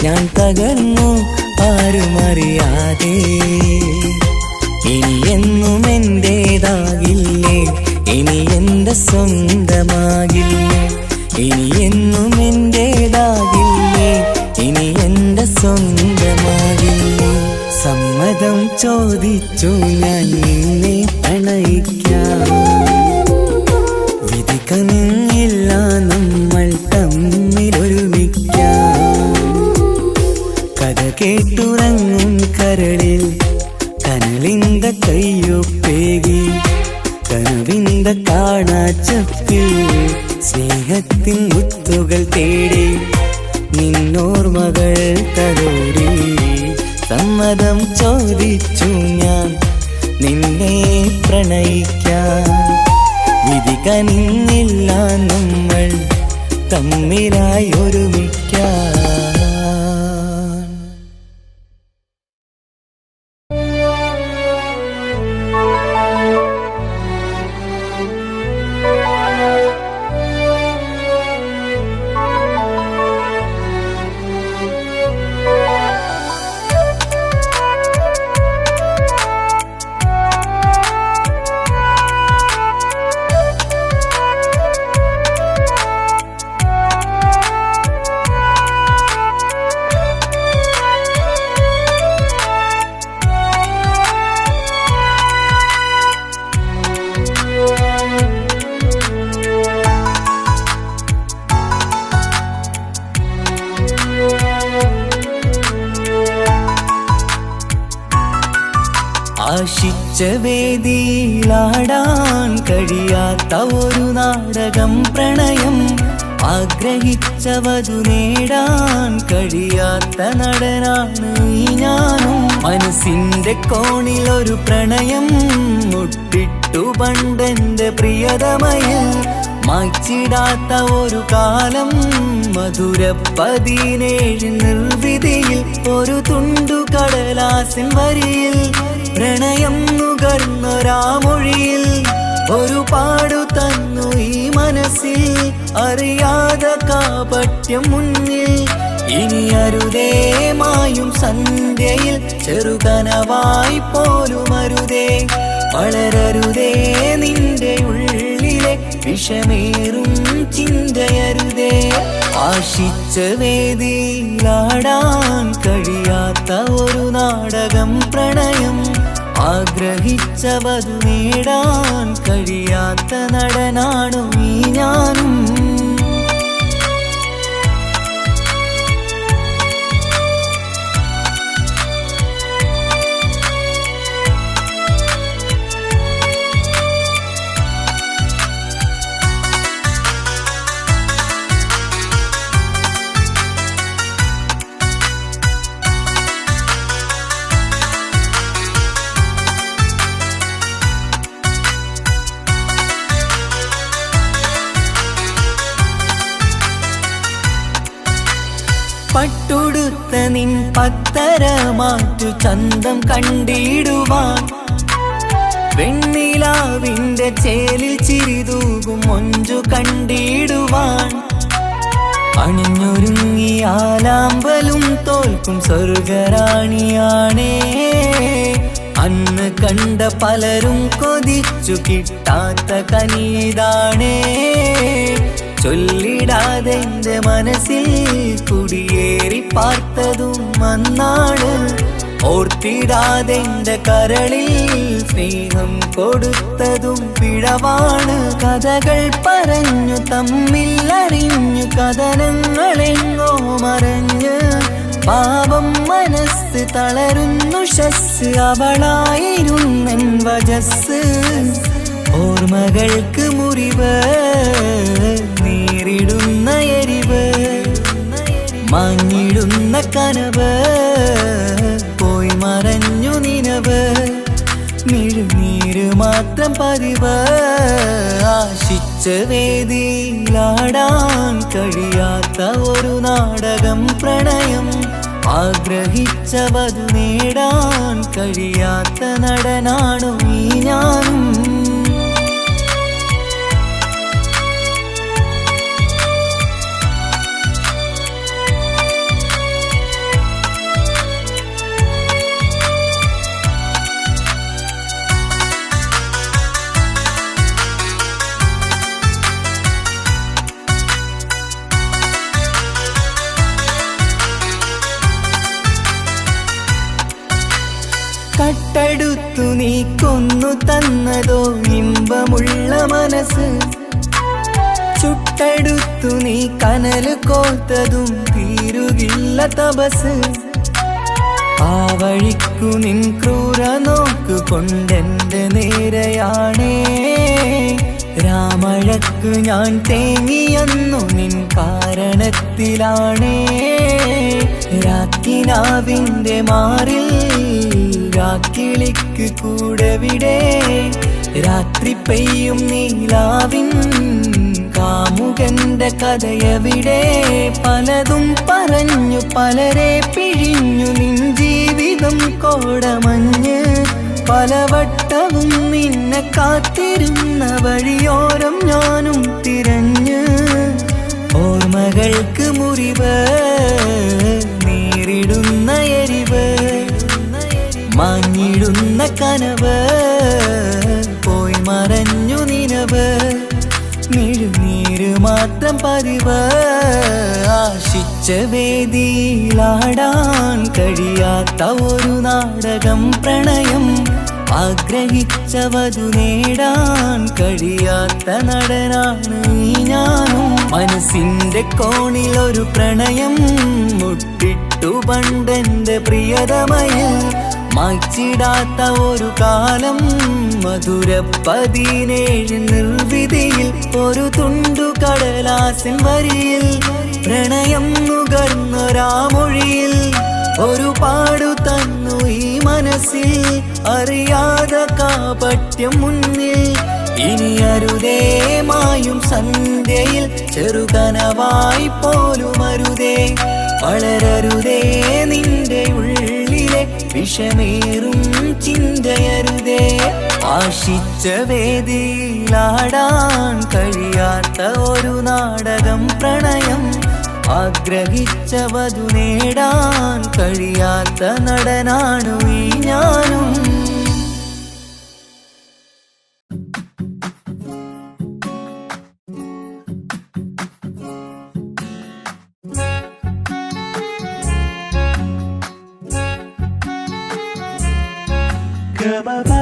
ഞാൻ തകർന്നു ആരുമറിയാതെ ഇനി എന്നും എന്റേതാകില്ലേ ഇനി എൻ്റെ സ്വന്തമാകില്ലേ ഇനി എന്നും എന്റേതാകില്ലേ ഇനി എൻ്റെ സ്വന്തമാകില്ലേ സമ്മതം ചോദിച്ചു ഞാൻ നിന്നെ പ്രണയിക്കാം വിധി കനിഞ്ഞില്ല നമ്മൾ തമ്മിലൊരുമിക്കാം കഥ കേട്ടുറങ്ങും കരളിൽ കനലിന്ത കയ്യൊപ്പേകി കനവിന്ത കാണാച്ചപ്പിൽ സ്നേഹത്തിൻ മുത്തുകൾ തേടി നിന്നോർമകൾ തലോടി സമ്മതം ചോദിച്ചു ഞാൻ നിന്നെ പ്രണയിക്കാൻ വിധി കനിഞ്ഞില്ല നമ്മൾ തമ്മിലായി ഒരുമിക്കാൻ ആശിച്ച വേദിയിലാടാൻ കഴിയാത്ത ഒരു നാടകം പ്രണയം ആഗ്രഹിച്ചവതു നേടാൻ കഴിയാത്ത നടനാണ് ഈ ഞാനും മനസ്സിന്റെ കോണിലൊരു പ്രണയം മുട്ടിട്ടു പണ്ടെന്റെ പ്രിയതമയിൽ മായ്ച്ചിടാത്ത ഒരു കാലം മധുര 17 നിർവിധിയിൽ ഒരു തുണ്ടു കടലാസിൻ വരിയിൽ പ്രണയം നുകർന്നൊരാമൊഴിയിൽ ഒരു പാടു തന്നു ഈ മനസ്സിൽ അറിയാതെ കാപട്യം മുന്നിൽ ഇനി അരുതേ മായും സന്ധ്യയിൽ ചെറുകനവായി പോലും അരുതേ വളരരുതേ നിന്റെ ഉള്ളിലെ വിഷമേറും ചിന്തയരുതേ. ആശിച്ച വേദിയിലാടാൻ കഴിയാത്ത ഒരു നാടകം പ്രണയം, ആഗ്രഹിച്ച വധു നേടാൻ കഴിയാത്ത നടനാണു ഈ ഞാനും. പട്ടുടുത്ത നിൻ പത്തര മാറ്റു ചന്തം കണ്ടിടുവാൻ, വെണ്ണിലാവിന്റെ ചേലിൽ ചിരിതൂകും മൊഞ്ചു കണ്ടിടുവാൻ, അണിഞ്ഞൊരുങ്ങിയാലാമ്പലും തോൽക്കും സ്വർഗറാണിയാണേ. അന്ന് കണ്ട പലരും കൊതിച്ചു കിട്ടാത്ത കനിതാണേ. ചൊല്ലിടാതെ എന്റെ മനസ്സിൽ കുടിയേറി പാർത്തതും അന്നാണ്, ഓർത്തിടാതെ എന്റെ കരളിൽ സ്നേഹം കൊടുത്തതും പിഴവാണ്. കഥകൾ പറഞ്ഞു തമ്മിൽ അറിഞ്ഞു കഥനങ്ങളെങ്ങോ മറഞ്ഞ്, പാപം മനസ്സ് തളരുന്നു ശസ്, അവളായിരുന്നൻ വജസ്. ഓർമ്മകൾക്ക് മുറിവ് നേരിടുന്ന എരിവ്, മങ്ങിടുന്ന കനവ് പോയി മറഞ്ഞു നിനവ്, മിഴുനീര് മാത്രം പതിവ്. ആശിച്ച വേദിയിലാടാൻ കഴിയാത്ത ഒരു നാടകം പ്രണയം, ആഗ്രഹിച്ച വധു നേടാൻ കഴിയാത്ത നടനാണു ഈ ഞാനും. കട്ടെടുത്തു നീ കൊന്നു തന്നതോ ഇമ്പമുള്ള മനസ്സ്, ചുട്ടെടുത്തു നീ കനല് കോത്തതും തീരുകില്ല തപസ്. ആ വഴിക്കു നിൻ ക്രൂര നോക്കു കൊണ്ടെന്റെ നേരെയാണേ. രാമഴക്കു ഞാൻ തേങ്ങിയെന്നു നിൻ കാരണത്തിലാണേ. രാക്കിനാവിന്റെ മാറിൽ രാക്കിളിക്ക് കൂടെവിടെ, രാത്രി പെയ്യും നീലാവിൻ കാമുകന്റെ കഥയവിടെ. പലതും പറഞ്ഞു പലരെ പിഴിഞ്ഞു നിൻ ജീവിതം കോടമഞ്ഞ്, പലവട്ടവും നിന്നെ കാത്തിരുന്ന വഴിയോരം ഞാനും തിരഞ്ഞ്. ഓർമ്മകൾക്ക് മുറിവ് നേരിടുന്ന എരിവ്, മങ്ങിടുന്ന കനവ് പോയി മറഞ്ഞു നിനവ്, മിഴുനീര് മാത്രം പതിവ്. ആശിച്ച വേദിയിലാടാൻ കഴിയാത്ത ഒരു നാടകം പ്രണയം, ആഗ്രഹിച്ച വധു നേടാൻ കഴിയാത്ത നടനാണ് ഈ ഞാനും. മനസ്സിന്റെ കോണിലൊരു പ്രണയം മുട്ടിട്ടു പണ്ടെന്റെ പ്രിയതമയിൽ, മായ്ച്ചിടാത്ത ഒരു കാലം മധുര 17 നിർവിധിയിൽ. ഒരു തുണ്ടു കടലാസിൻ വരിയിൽ പ്രണയം നുകർന്നൊരാമൊഴിയിൽ, ഒരു പാടു തന്നു ഈ മനസ്സിൽ അറിയാതെ കാപട്യം മുന്നിൽ. ഇനി അരുതേ മായും സന്ധ്യയിൽ ചെറുകനവായി പോലും അരുതേ, വളരരുതേ നിന്റെ ഉള്ളിലെ വിഷമേറും ചിന്തയരുതേ. ആശിച്ച വേദിയിലാടാൻ കഴിയാത്ത ഒരു നാടകം പ്രണയം, ആഗ്രഹിച്ച വധു നേടാൻ കഴിയാത്ത നടനാണു ഈ ഞാനും.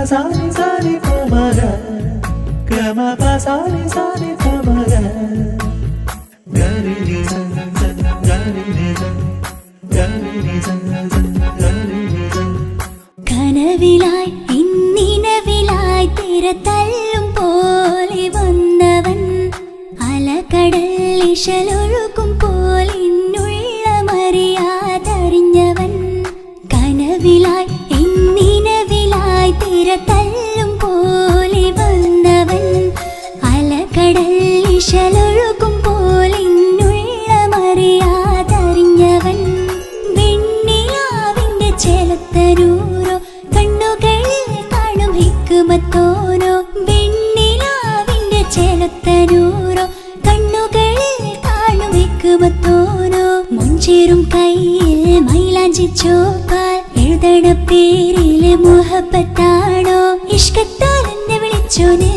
സാനി സാനി പമഗ ഗമ പസാനി സാനി പമഗ ഗരി നി സ ഗരി നി സ ഗരി നി സ ഗരി നി സ. കനവിലായി ഇന്നിനവിലായി തിരതല്ലും പോലെ വന്നവൻ അലകടൽ ഇശലൊഴുകും പോലിന്നുള്ളമറിയാതറിഞ്ഞവൻ. കനവിലായി ഇന്നിനവിലായി തിരതല്ലും പോലെ വന്നവൻ അലകടൽ ഇശലൊഴുകും പോലിന്നുള്ളമറിയാതറിഞ്ഞവൻ. വെണ്ണിലാവിന്റെ ചേലത്തരൂരോ കണ്ണുകളിൽ കാണും ഹിക്കുമത്തോനോ. വെണ്ണിലാവിന്റെ ചേലത്തരൂരോ കണ്ണുകളിൽ കാണും ഹിക്കുമത്തോനോ. മുഞ്ചേറും കയ്യിൽ മൈലാഞ്ചി ചോപ്പാൽ എഴുതണ പേരില് മുഹബത്താണോ. ഇഷ്കത്താൽ എന്നെ വിളിച്ചോന്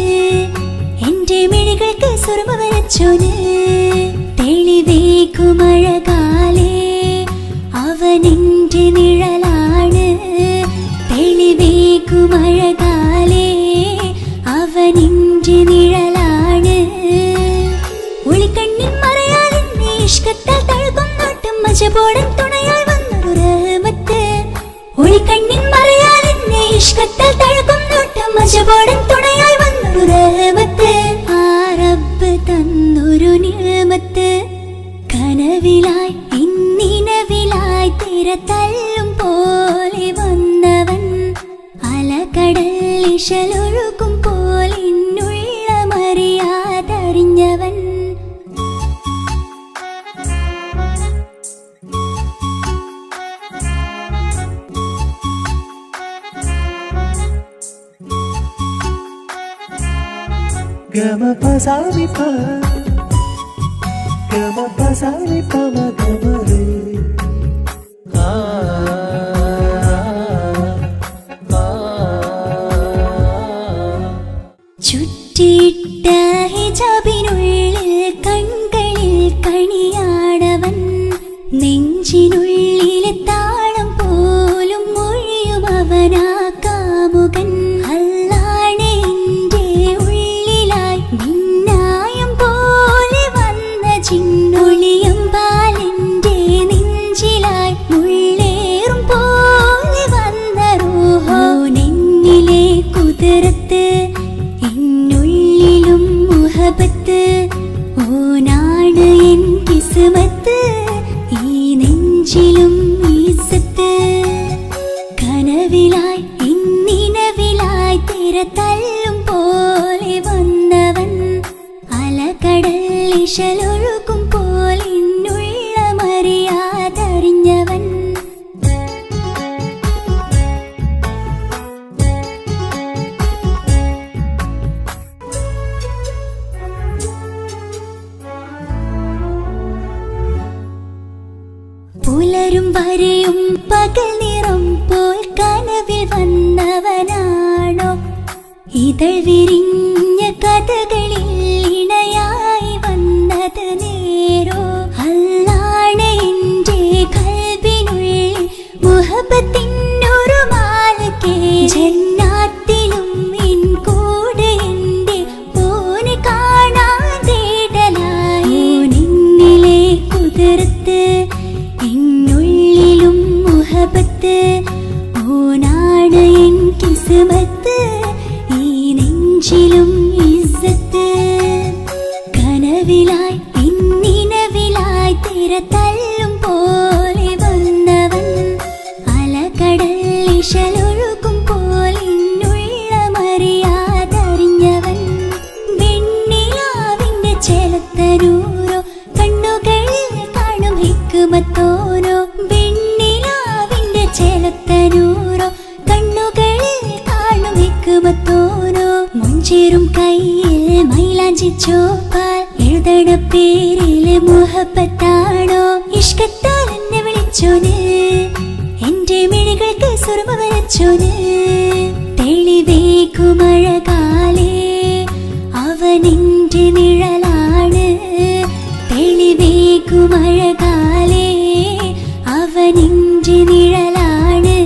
എന്റെ മിഴികൾക്ക് സുറുമ വരച്ചോന്. തെളിവേക്കുമഴകാലേ അവനെന്റെ നിഴലാണ്. തെളിവേക്കുമഴകാലേ അവനെന്റെ നിഴലാണ്. ഒളിക്കണ്ണിൻ മറയാൽ എന്നെ ഇഷ്കത്താൽ തഴുകും നോട്ടം മജബോടൻ തുണയായി വന്നൊരു റഹ്മത്ത്. ഒളിക്കണ്ണിൻ മറയാൽ എന്നെ ഇഷ്കത്താൽ തഴുകും നോട്ടം മജബോടൻ തുണയായി വന്നൊരു റഹ്മത്ത്. ആ റബ്ബ് തന്നൊരു നിഅമത്ത്. കനവിലായി ഇന്നിനവിലായി തിരതല്ലും പോലെ വന്നവൻ അലകടൽ ഇശലൊഴുകും പോലിന്നുള്ളമറിയാതറിഞ്ഞവൻ. ഗമ പസാനി പ ഗമ പസാനി പമ ഗമ രേ. ആ ചുറ്റിയിട്ട ഹിജാബിനുള്ളിൽ കൺകളിൽ കണിയാടവൻ. നെഞ്ചിനുള്ളിലെ താളം പോലും മൊഴിയും അവനാ കാമുകൻ. അല്ലാണെ എന്റെ ഉള്ളിലായി മിന്നായം പോലെ വന്ന ചിന്നൊളിയും പാലെന്റെ നെഞ്ചിലായി മുള്ളേറും പോലെ വന്ന റൂഹോ. നെന്നിലെ കുതിരത്ത് എന്നുള്ളിലും മുഹബത്ത്. ഓനാണ് എൻ കിസ്മത്ത് ഈ നെഞ്ചിലും ഈസത്ത്. കനവിലായി ഇന്നിനവിലായി തിരതല്ലും പോലെ വന്നവൻ അലകടൽ ഇശലൊഴുകും പോലിന്നുള്ളമറിയാതറിഞ്ഞവൻ. പുലരും വരെയും പകൽ നിറം പോൽ കനവിൽ വന്നവനാണോ. ഇതൾ വിരിഞ്ഞ കഥകളിൽ ഇണയായി വന്നത് നേരോ. അല്ലാണെ എന്റെ കൽബിനുള്ളിൽ മുഹബത്തിനൊരു മാലക്കേ. ജന്നാത്തിലും എൻ കൂടെ എന്റെ ഓനെ കാണാൻ തേടലായി. നിന്നിലെ കുതിരത്ത് എന്നുള്ളിലും മുഹബത്ത്. ഓനാണ് എൻ കിസ്മത്ത് ഈ നെഞ്ചിലും ഇസ്സത്ത്. കനവിലായി ഇന്നിനവിലായി തിരതല്ലും പോലെ വന്നവൻ അലകടൽ ഇശലൊഴുകും പോലിന്നുള്ളമറിയാതറിഞ്ഞവൻ. വെണ്ണിലാവിന്റെ ചേലത്തരൂരോ കണ്ണുകളിൽ കാണും ഹിക്കുമത്തോനോ. വെണ്ണിലാവിന്റെ ചേലത്തരൂരോ കണ്ണുകളിൽ കാണും ഹിക്കുമത്തോനോ. മുഞ്ചേറും കയ്യിൽ മൈലാഞ്ചി ചോപ്പാൽ എഴുതണ പേരില് മുഹബത്താണോ. ഇഷ്കത്താൽ എന്നെ വിളിച്ചോന് എന്റെ മിഴികൾക്ക് സുറുമ വരച്ചോന്. തെളിവേക്കുമഴകാലേ അവനെന്റെ നിഴലാണ്. തെളിവേക്കുമഴകാലേ അവനെന്റെ നിഴലാണ്.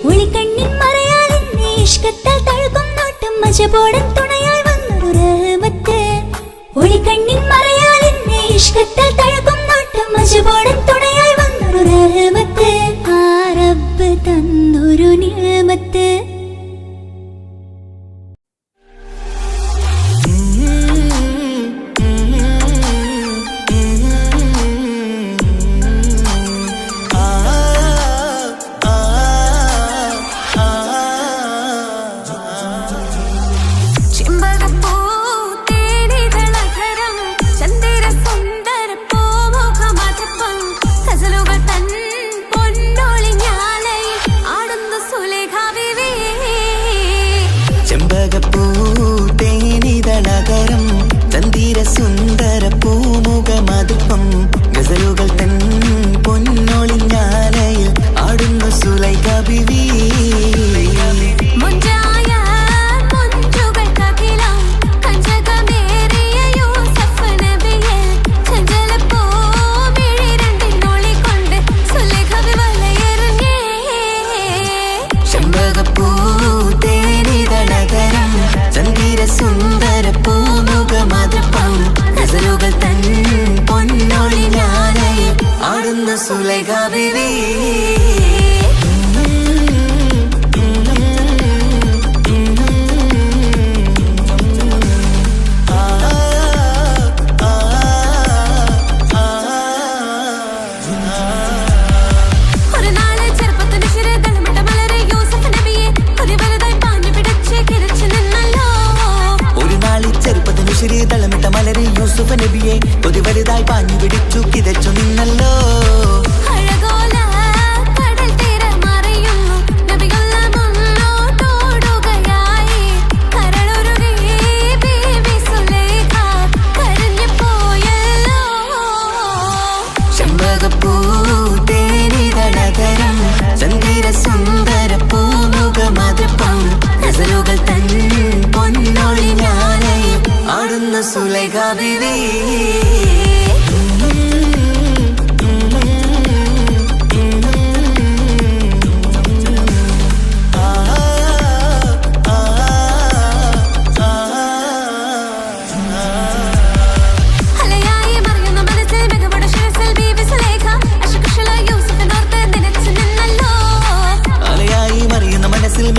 ഒളിക്കണ്ണിൻ മറയാൽ എന്നെ മഷപോടൻ തുണയായി വന്നൊരു റഹ്മത്ത് ഒളിക്കണ്ണിൻ മറയാൽ എന്നെ ഇഷ്കത്താൽ തഴുകും നോട്ടം മഷപോടൻ തുണയായി വന്നൊരു റഹ്മത്ത് ആ റബ്ബ് തന്നൊരു നിഅമത്ത് സുന്ദര പൂമുഖമതുപ്പം ഗസലുകൾ തൻ പൊന്നൊളിഞ്ഞാലയിൽ ആടുന്ന സുലൈഖ ബീവി ചെമ്പകപ്പൂ തേനിതളകരം ചന്ദിര സുന്ദര പൂമുഖമതുപ്പം ഗസലുകൾ തൻ പൊന്നൊളിഞ്ഞാലയിൽ ആടുന്ന സുലൈഖ ബീവി തളമിട്ട മലരെ യൂസുഫ് നബിയെ കൊതി വലുതായി പാഞ്ഞു പിടിച്ചു കിതച്ചു നിന്നല്ലോ ചെമ്പകപ്പൂ തേനിതളകരം ചന്ദിര സുന്ദര പൂമുഖമതുപ്പം ഗസലുകൾ തൻ പൊന്നൊളിഞ്ഞാലയിൽ ആടുന്ന സുലൈഖ ബീവി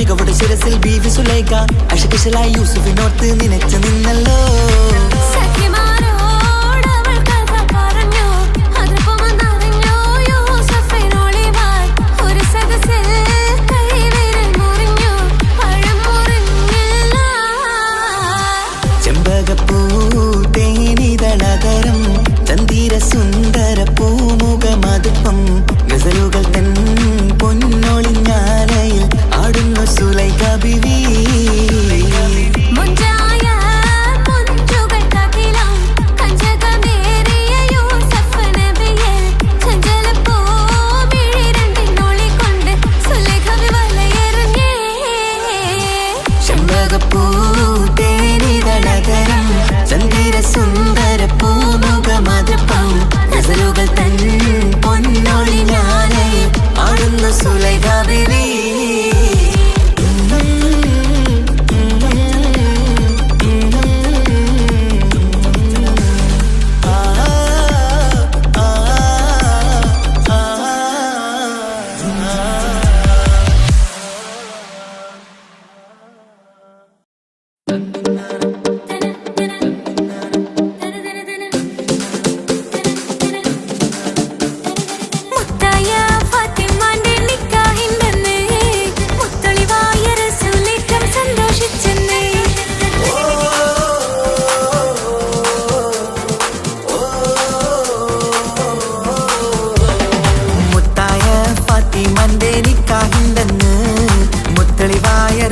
മികവുടെ ശിരസിൽ ബീവി സുലൈഖ അശകിശലായി യൂസുഫിനോർത്ത് നിനച്ചു നിന്നല്ലോ ചെമ്പകപ്പൂ തേനിതളകരം ചന്ദിര സുന്ദര പൂമുഖമതുപ്പം ഗസലുകൾ തൻ പൊന്നൊളിഞ്ഞാലയിൽ ആടുന്ന സുലൈഖ ബീവി ചെമ്പകപ്പൂ തേനിതളകരം ചന്ദിര സുന്ദര പൂമുഖമതുപ്പം ഗസലുകൾ തൻ പൊന്നൊളിഞ്ഞാലയിൽ ആടുന്ന സുലൈഖ ബീവി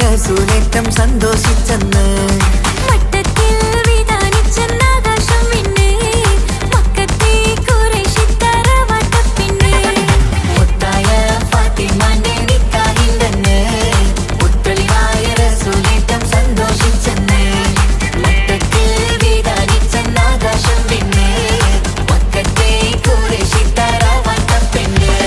റസൂലേറ്റം സന്തോഷിച്ചെന്ന് മട്ടത്തിൽ വിധാനിച്ചെന്നാകാശം പിന്നെ മക്കത്തെ ഖുറൈശിത്തറ വട്ടപ്പിന്നെ മുത്തായ ഫാത്തിമാന്റെ നിക്കാഹിന്റെന്ന് മുത്തളിവായ റസൂലേറ്റം സന്തോഷിച്ചെന്ന് മട്ടത്തിൽ വിധാനിച്ചെന്നാകാശം പിന്നെ മക്കത്തെ ഖുറൈശിത്തറ വട്ടപ്പിന്നെ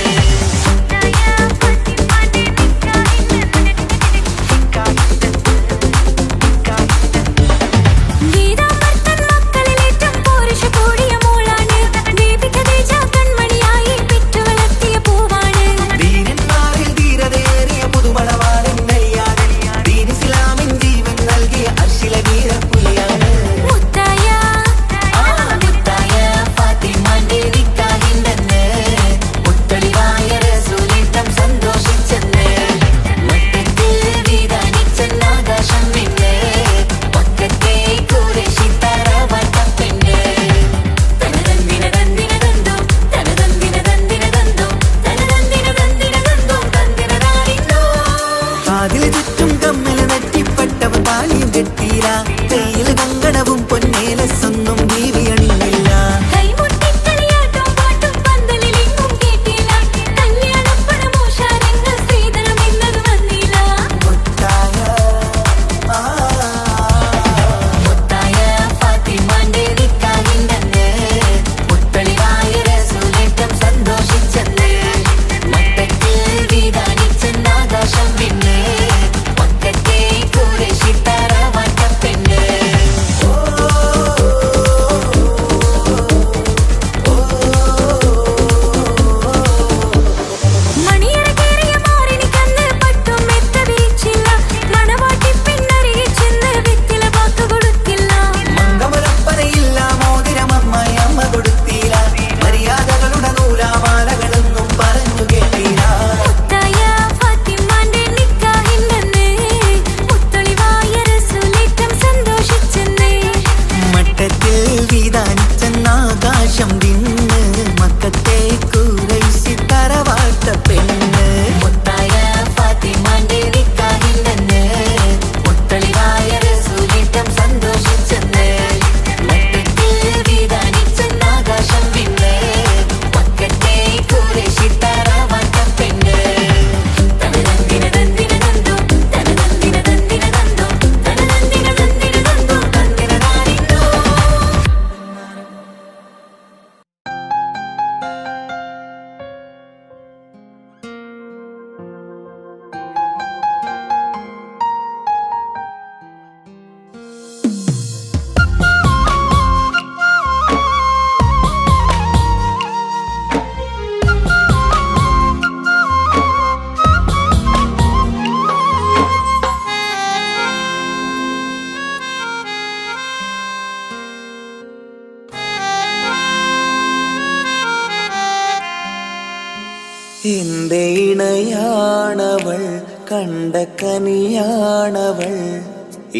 എന്റെ ഇണയാണവൾ, കണ്ട കനിയാണവൾ,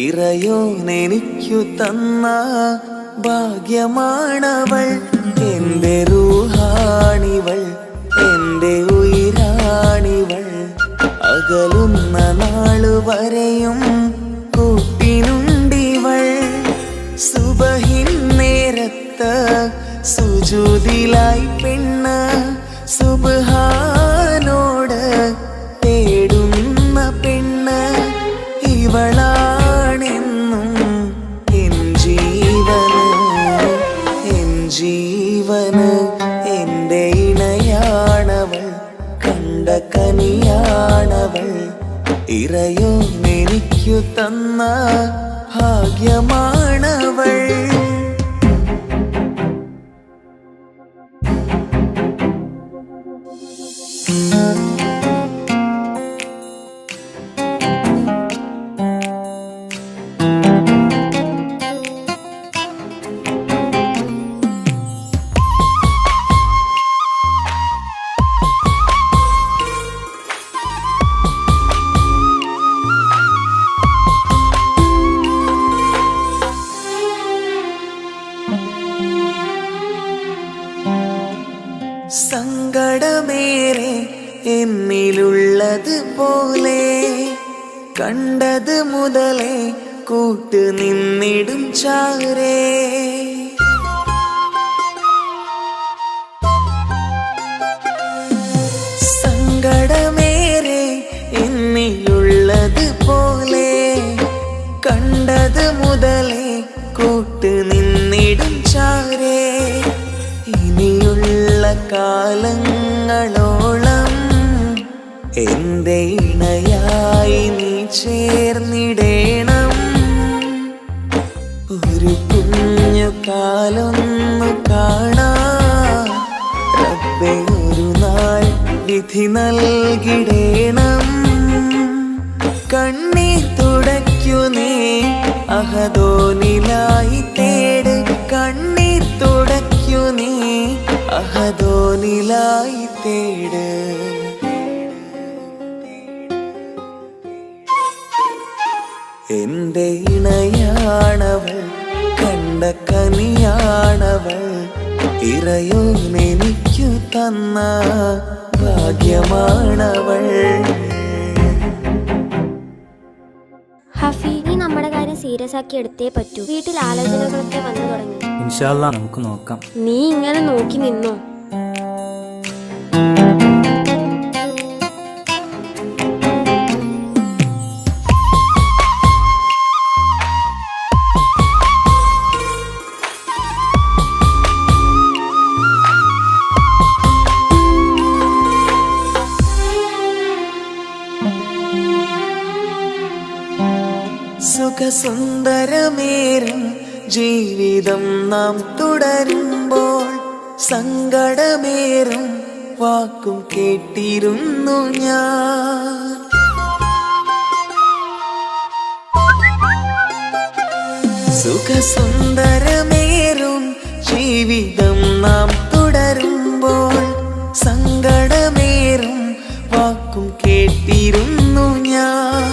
ഇറയോനെനിക്കു തന്ന ഭാഗ്യമാണവൾ. എന്റെ റൂഹാണിവൾ, എന്റെ ഉയിരാണിവൾ, അകലുന്ന നാളു വരെയും കൂട്ടിനുണ്ടിവൾ. സുബഹിൻ നേരത്ത് സുജൂദിലായി പെണ്ണ് സുബ്ഹാനോട് തേടുന്ന പെണ്ണ് ഇവളാണെന്നും എൻ ജീവന്, എൻ ജീവന്. എന്റെ ഇണയാണവൾ, കണ്ട കനിയാണവൾ, ഇറയോനെനിക്കു തന്ന ഭാഗ്യമാണവൾ. സങ്കടമേറെ എന്നിലുള്ളത് പോലെ കണ്ടത് മുതലേ കൂട്ട് നിന്നിടും ചാരേ. സങ്കടമേറെ എന്നിലുള്ളത് പോലെ കണ്ടത് മുതലേ കൂട്ട് നിന്നിടും ചാരേ. ഇനിയുള്ള കാലങ്ങളോളം എന്റെ ഇണയായി നീ ചേർന്നിടേണം. ഒരു കുഞ്ഞു കാലൊന്നു കാണാൻ റബ്ബേ ഒരു നാൾ വിധി നൽകിടേണം. കണ്ണീർ തുടയ്ക്കു നീ അഹദോനിലായി തേട്, കണ്ണീർ തുടയ്ക്കു നീ അഹദോനിലായി തേട്. എന്റെ ഇണയാണവൾ, കണ്ട കനിയാണവൾ, ഇറയോനെനിക്കു തന്ന ഭാഗ്യമാണവൾ. ഹഫി, നീ നമ്മുടെ കാര്യം സീരിയസ് ആക്കി എടുത്തേ പറ്റൂ. വീട്ടിൽ ആലോചനകളൊക്കെ വന്നു തുടങ്ങി. ഇൻഷാ അല്ലാഹ് നമുക്ക് നോക്കാം. നീ ഇങ്ങനെ നോക്കി നിന്നോ? സുഖസുന്ദരമേറും ജീവിതം നാം തുടരുമ്പോൾ സങ്കടമേറും വാക്കും കേട്ടിരുന്നു ഞാൻ. സുഖസുന്ദരമേറും ജീവിതം നാം തുടരുമ്പോൾ സങ്കടമേറും വാക്കും കേട്ടിരുന്നു ഞാൻ.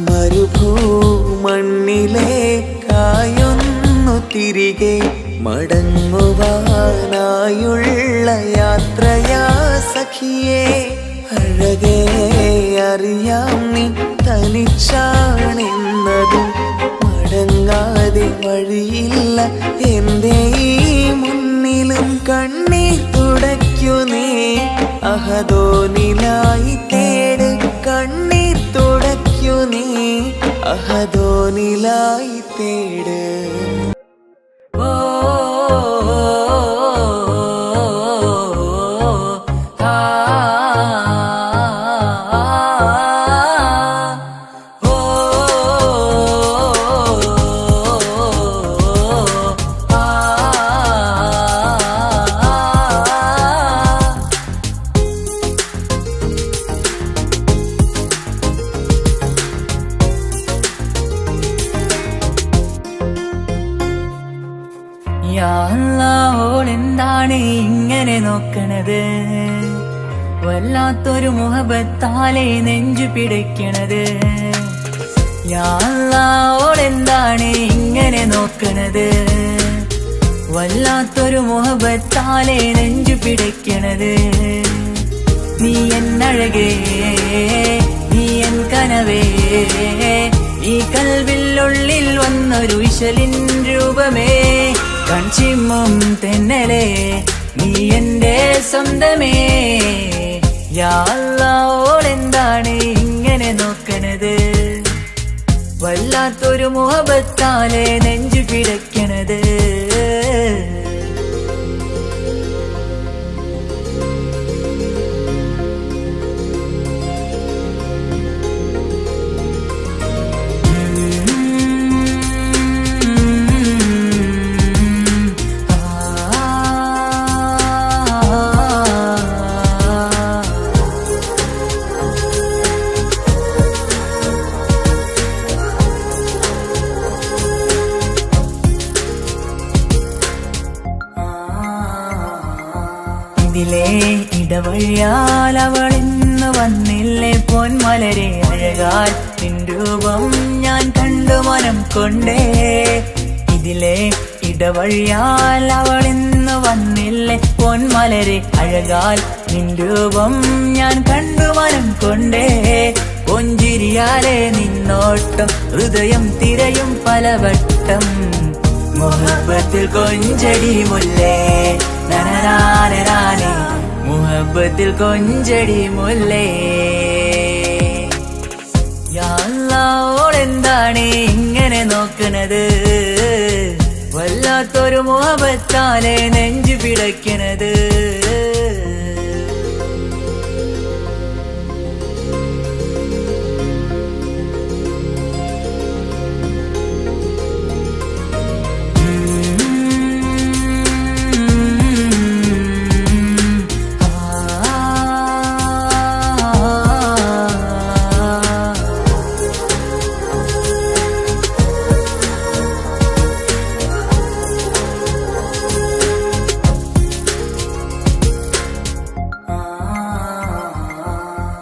മരുഭൂമണ്ണിലേക്കായൊന്നു തിരികെ മടങ്ങുവാനായുള്ള യാത്രയാ സഖിയേ. അഴകേ അറിയാം നീ തനിച്ചാണെന്നതും മടങ്ങാതെ വഴിയില്ല എന്റെ ഈ മുന്നിലും. കണ്ണീർ തുടയ്ക്കു നീ അഹദോനിലായി തേട്, കണ്ണീർ തുടയ്ക്കു നീ അഹദോനിലായി തേട്. യാ അല്ലാഹ്, ഓളെന്താണ് ഇങ്ങനെ നോക്കണത്? വല്ലാത്തൊരു മുഹബത്താലെ നെഞ്ചു പിടയ്ക്കണത്. യാ അല്ലാഹ് ഇങ്ങനെ നോക്കണത്. വല്ലാത്തൊരു മുഹബത്താലെ നെഞ്ചു പിടയ്ക്കണത്. നീ എന്നഴകേ, നീ എൻ കനവേ, ഈ കൽവിനുള്ളിൽ വന്നൊരു ഇശലിൻ രൂപമേ, കൺചിമ്മും തെന്നലേ, നീ എന്റെ സ്വന്തമേ. യാ അല്ലാഹ് ഇങ്ങനെ നോക്കണത്. വല്ലാത്തൊരു മുഹബത്താലെ നെഞ്ചു പിടയ്ക്കണത്. ഇതിലെ ഇടവഴിയാൽ അവളിന്ന് വന്നില്ലേ പൊന്മലരെ, അഴകാൽ നിൻ രൂപം ഞാൻ കണ്ടു മനം കൊണ്ടേ. ഇതിലെ ഇടവഴിയാൽ അവളിന്ന് വന്നില്ലേ പൊന്മലരെ, അഴകാൽ നിൻ രൂപം ഞാൻ കണ്ടു മനം കൊണ്ടേ. പൊഞ്ചിരിയാലെ നിന്നോട്ടം ഹൃദയം തിരയും പലവട്ടം, മുഹബത്തിൽ കൊഞ്ചടി മുല്ലേ നനനാനേ, മുഹബത്തിൽ കൊഞ്ചടി മുല്ലേ. യാ അല്ലാഹ് ഇങ്ങനെ നോക്കണത്. വല്ലാത്തൊരു മുഹബത്താലെ നെഞ്ചു പിടയ്ക്കണത്.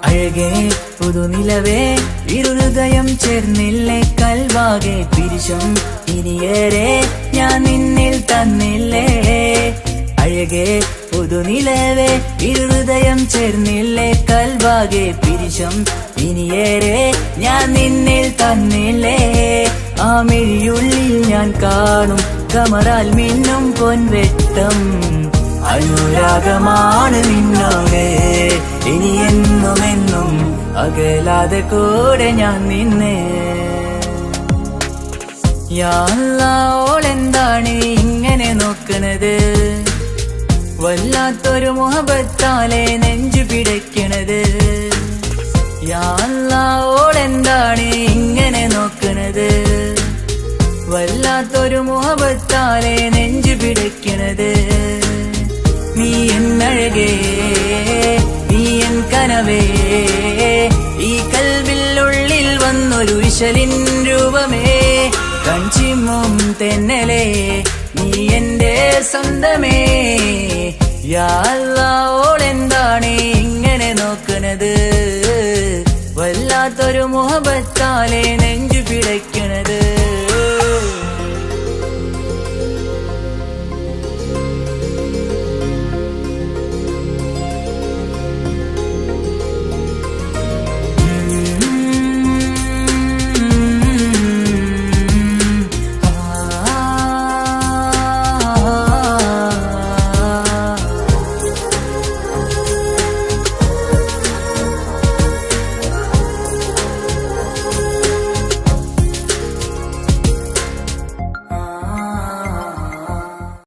അഴകേ പുതുനിലവേ, ഇരുഹൃദയം ചേർന്നില്ലേ കൽവാകെ പിരിശം ഇനിയേറെ ഞാൻ നിന്നിൽ തന്നില്ലേ. അഴകേ പുതുനിലവേ, ഇരുഹൃദയം ചേർന്നില്ലേ കൽവാകെ പിരിശം ഇനിയേറെ ഞാൻ നിന്നിൽ തന്നില്ലേ. ആ മിഴിയുള്ളിൽ ഞാൻ കാണും കമറാൽ മിന്നും പൊൻവെട്ടം, അനുരാഗമാണ് നിന്നോട് ഇനി എന്നുമെന്നും അകലാതെ കൂടെ ഞാൻ നിന്നെ. യാ അല്ലാഹ് ഇങ്ങനെ നോക്കണത്. വല്ലാത്തൊരു മുഹബത്താലെ നെഞ്ചു പിടയ്ക്കണത്. യാ അല്ലാഹ് ഇങ്ങനെ നോക്കണത്. വല്ലാത്തൊരു മുഹബത്താലെ നെഞ്ചു പിടയ്ക്കണത്. നീ എന്നഴകേ, നീ എൻ കനവേ, ഈ കൽവിനുള്ളിൽ വന്നൊരു ഇശലിൻ രൂപമേ, കൺചിമ്മും തെന്നലേ, നീ എന്റെ സ്വന്തമേ. യാ അല്ലാഹ് ഇങ്ങനെ നോക്കണത്. വല്ലാത്തൊരു മുഹബത്ത്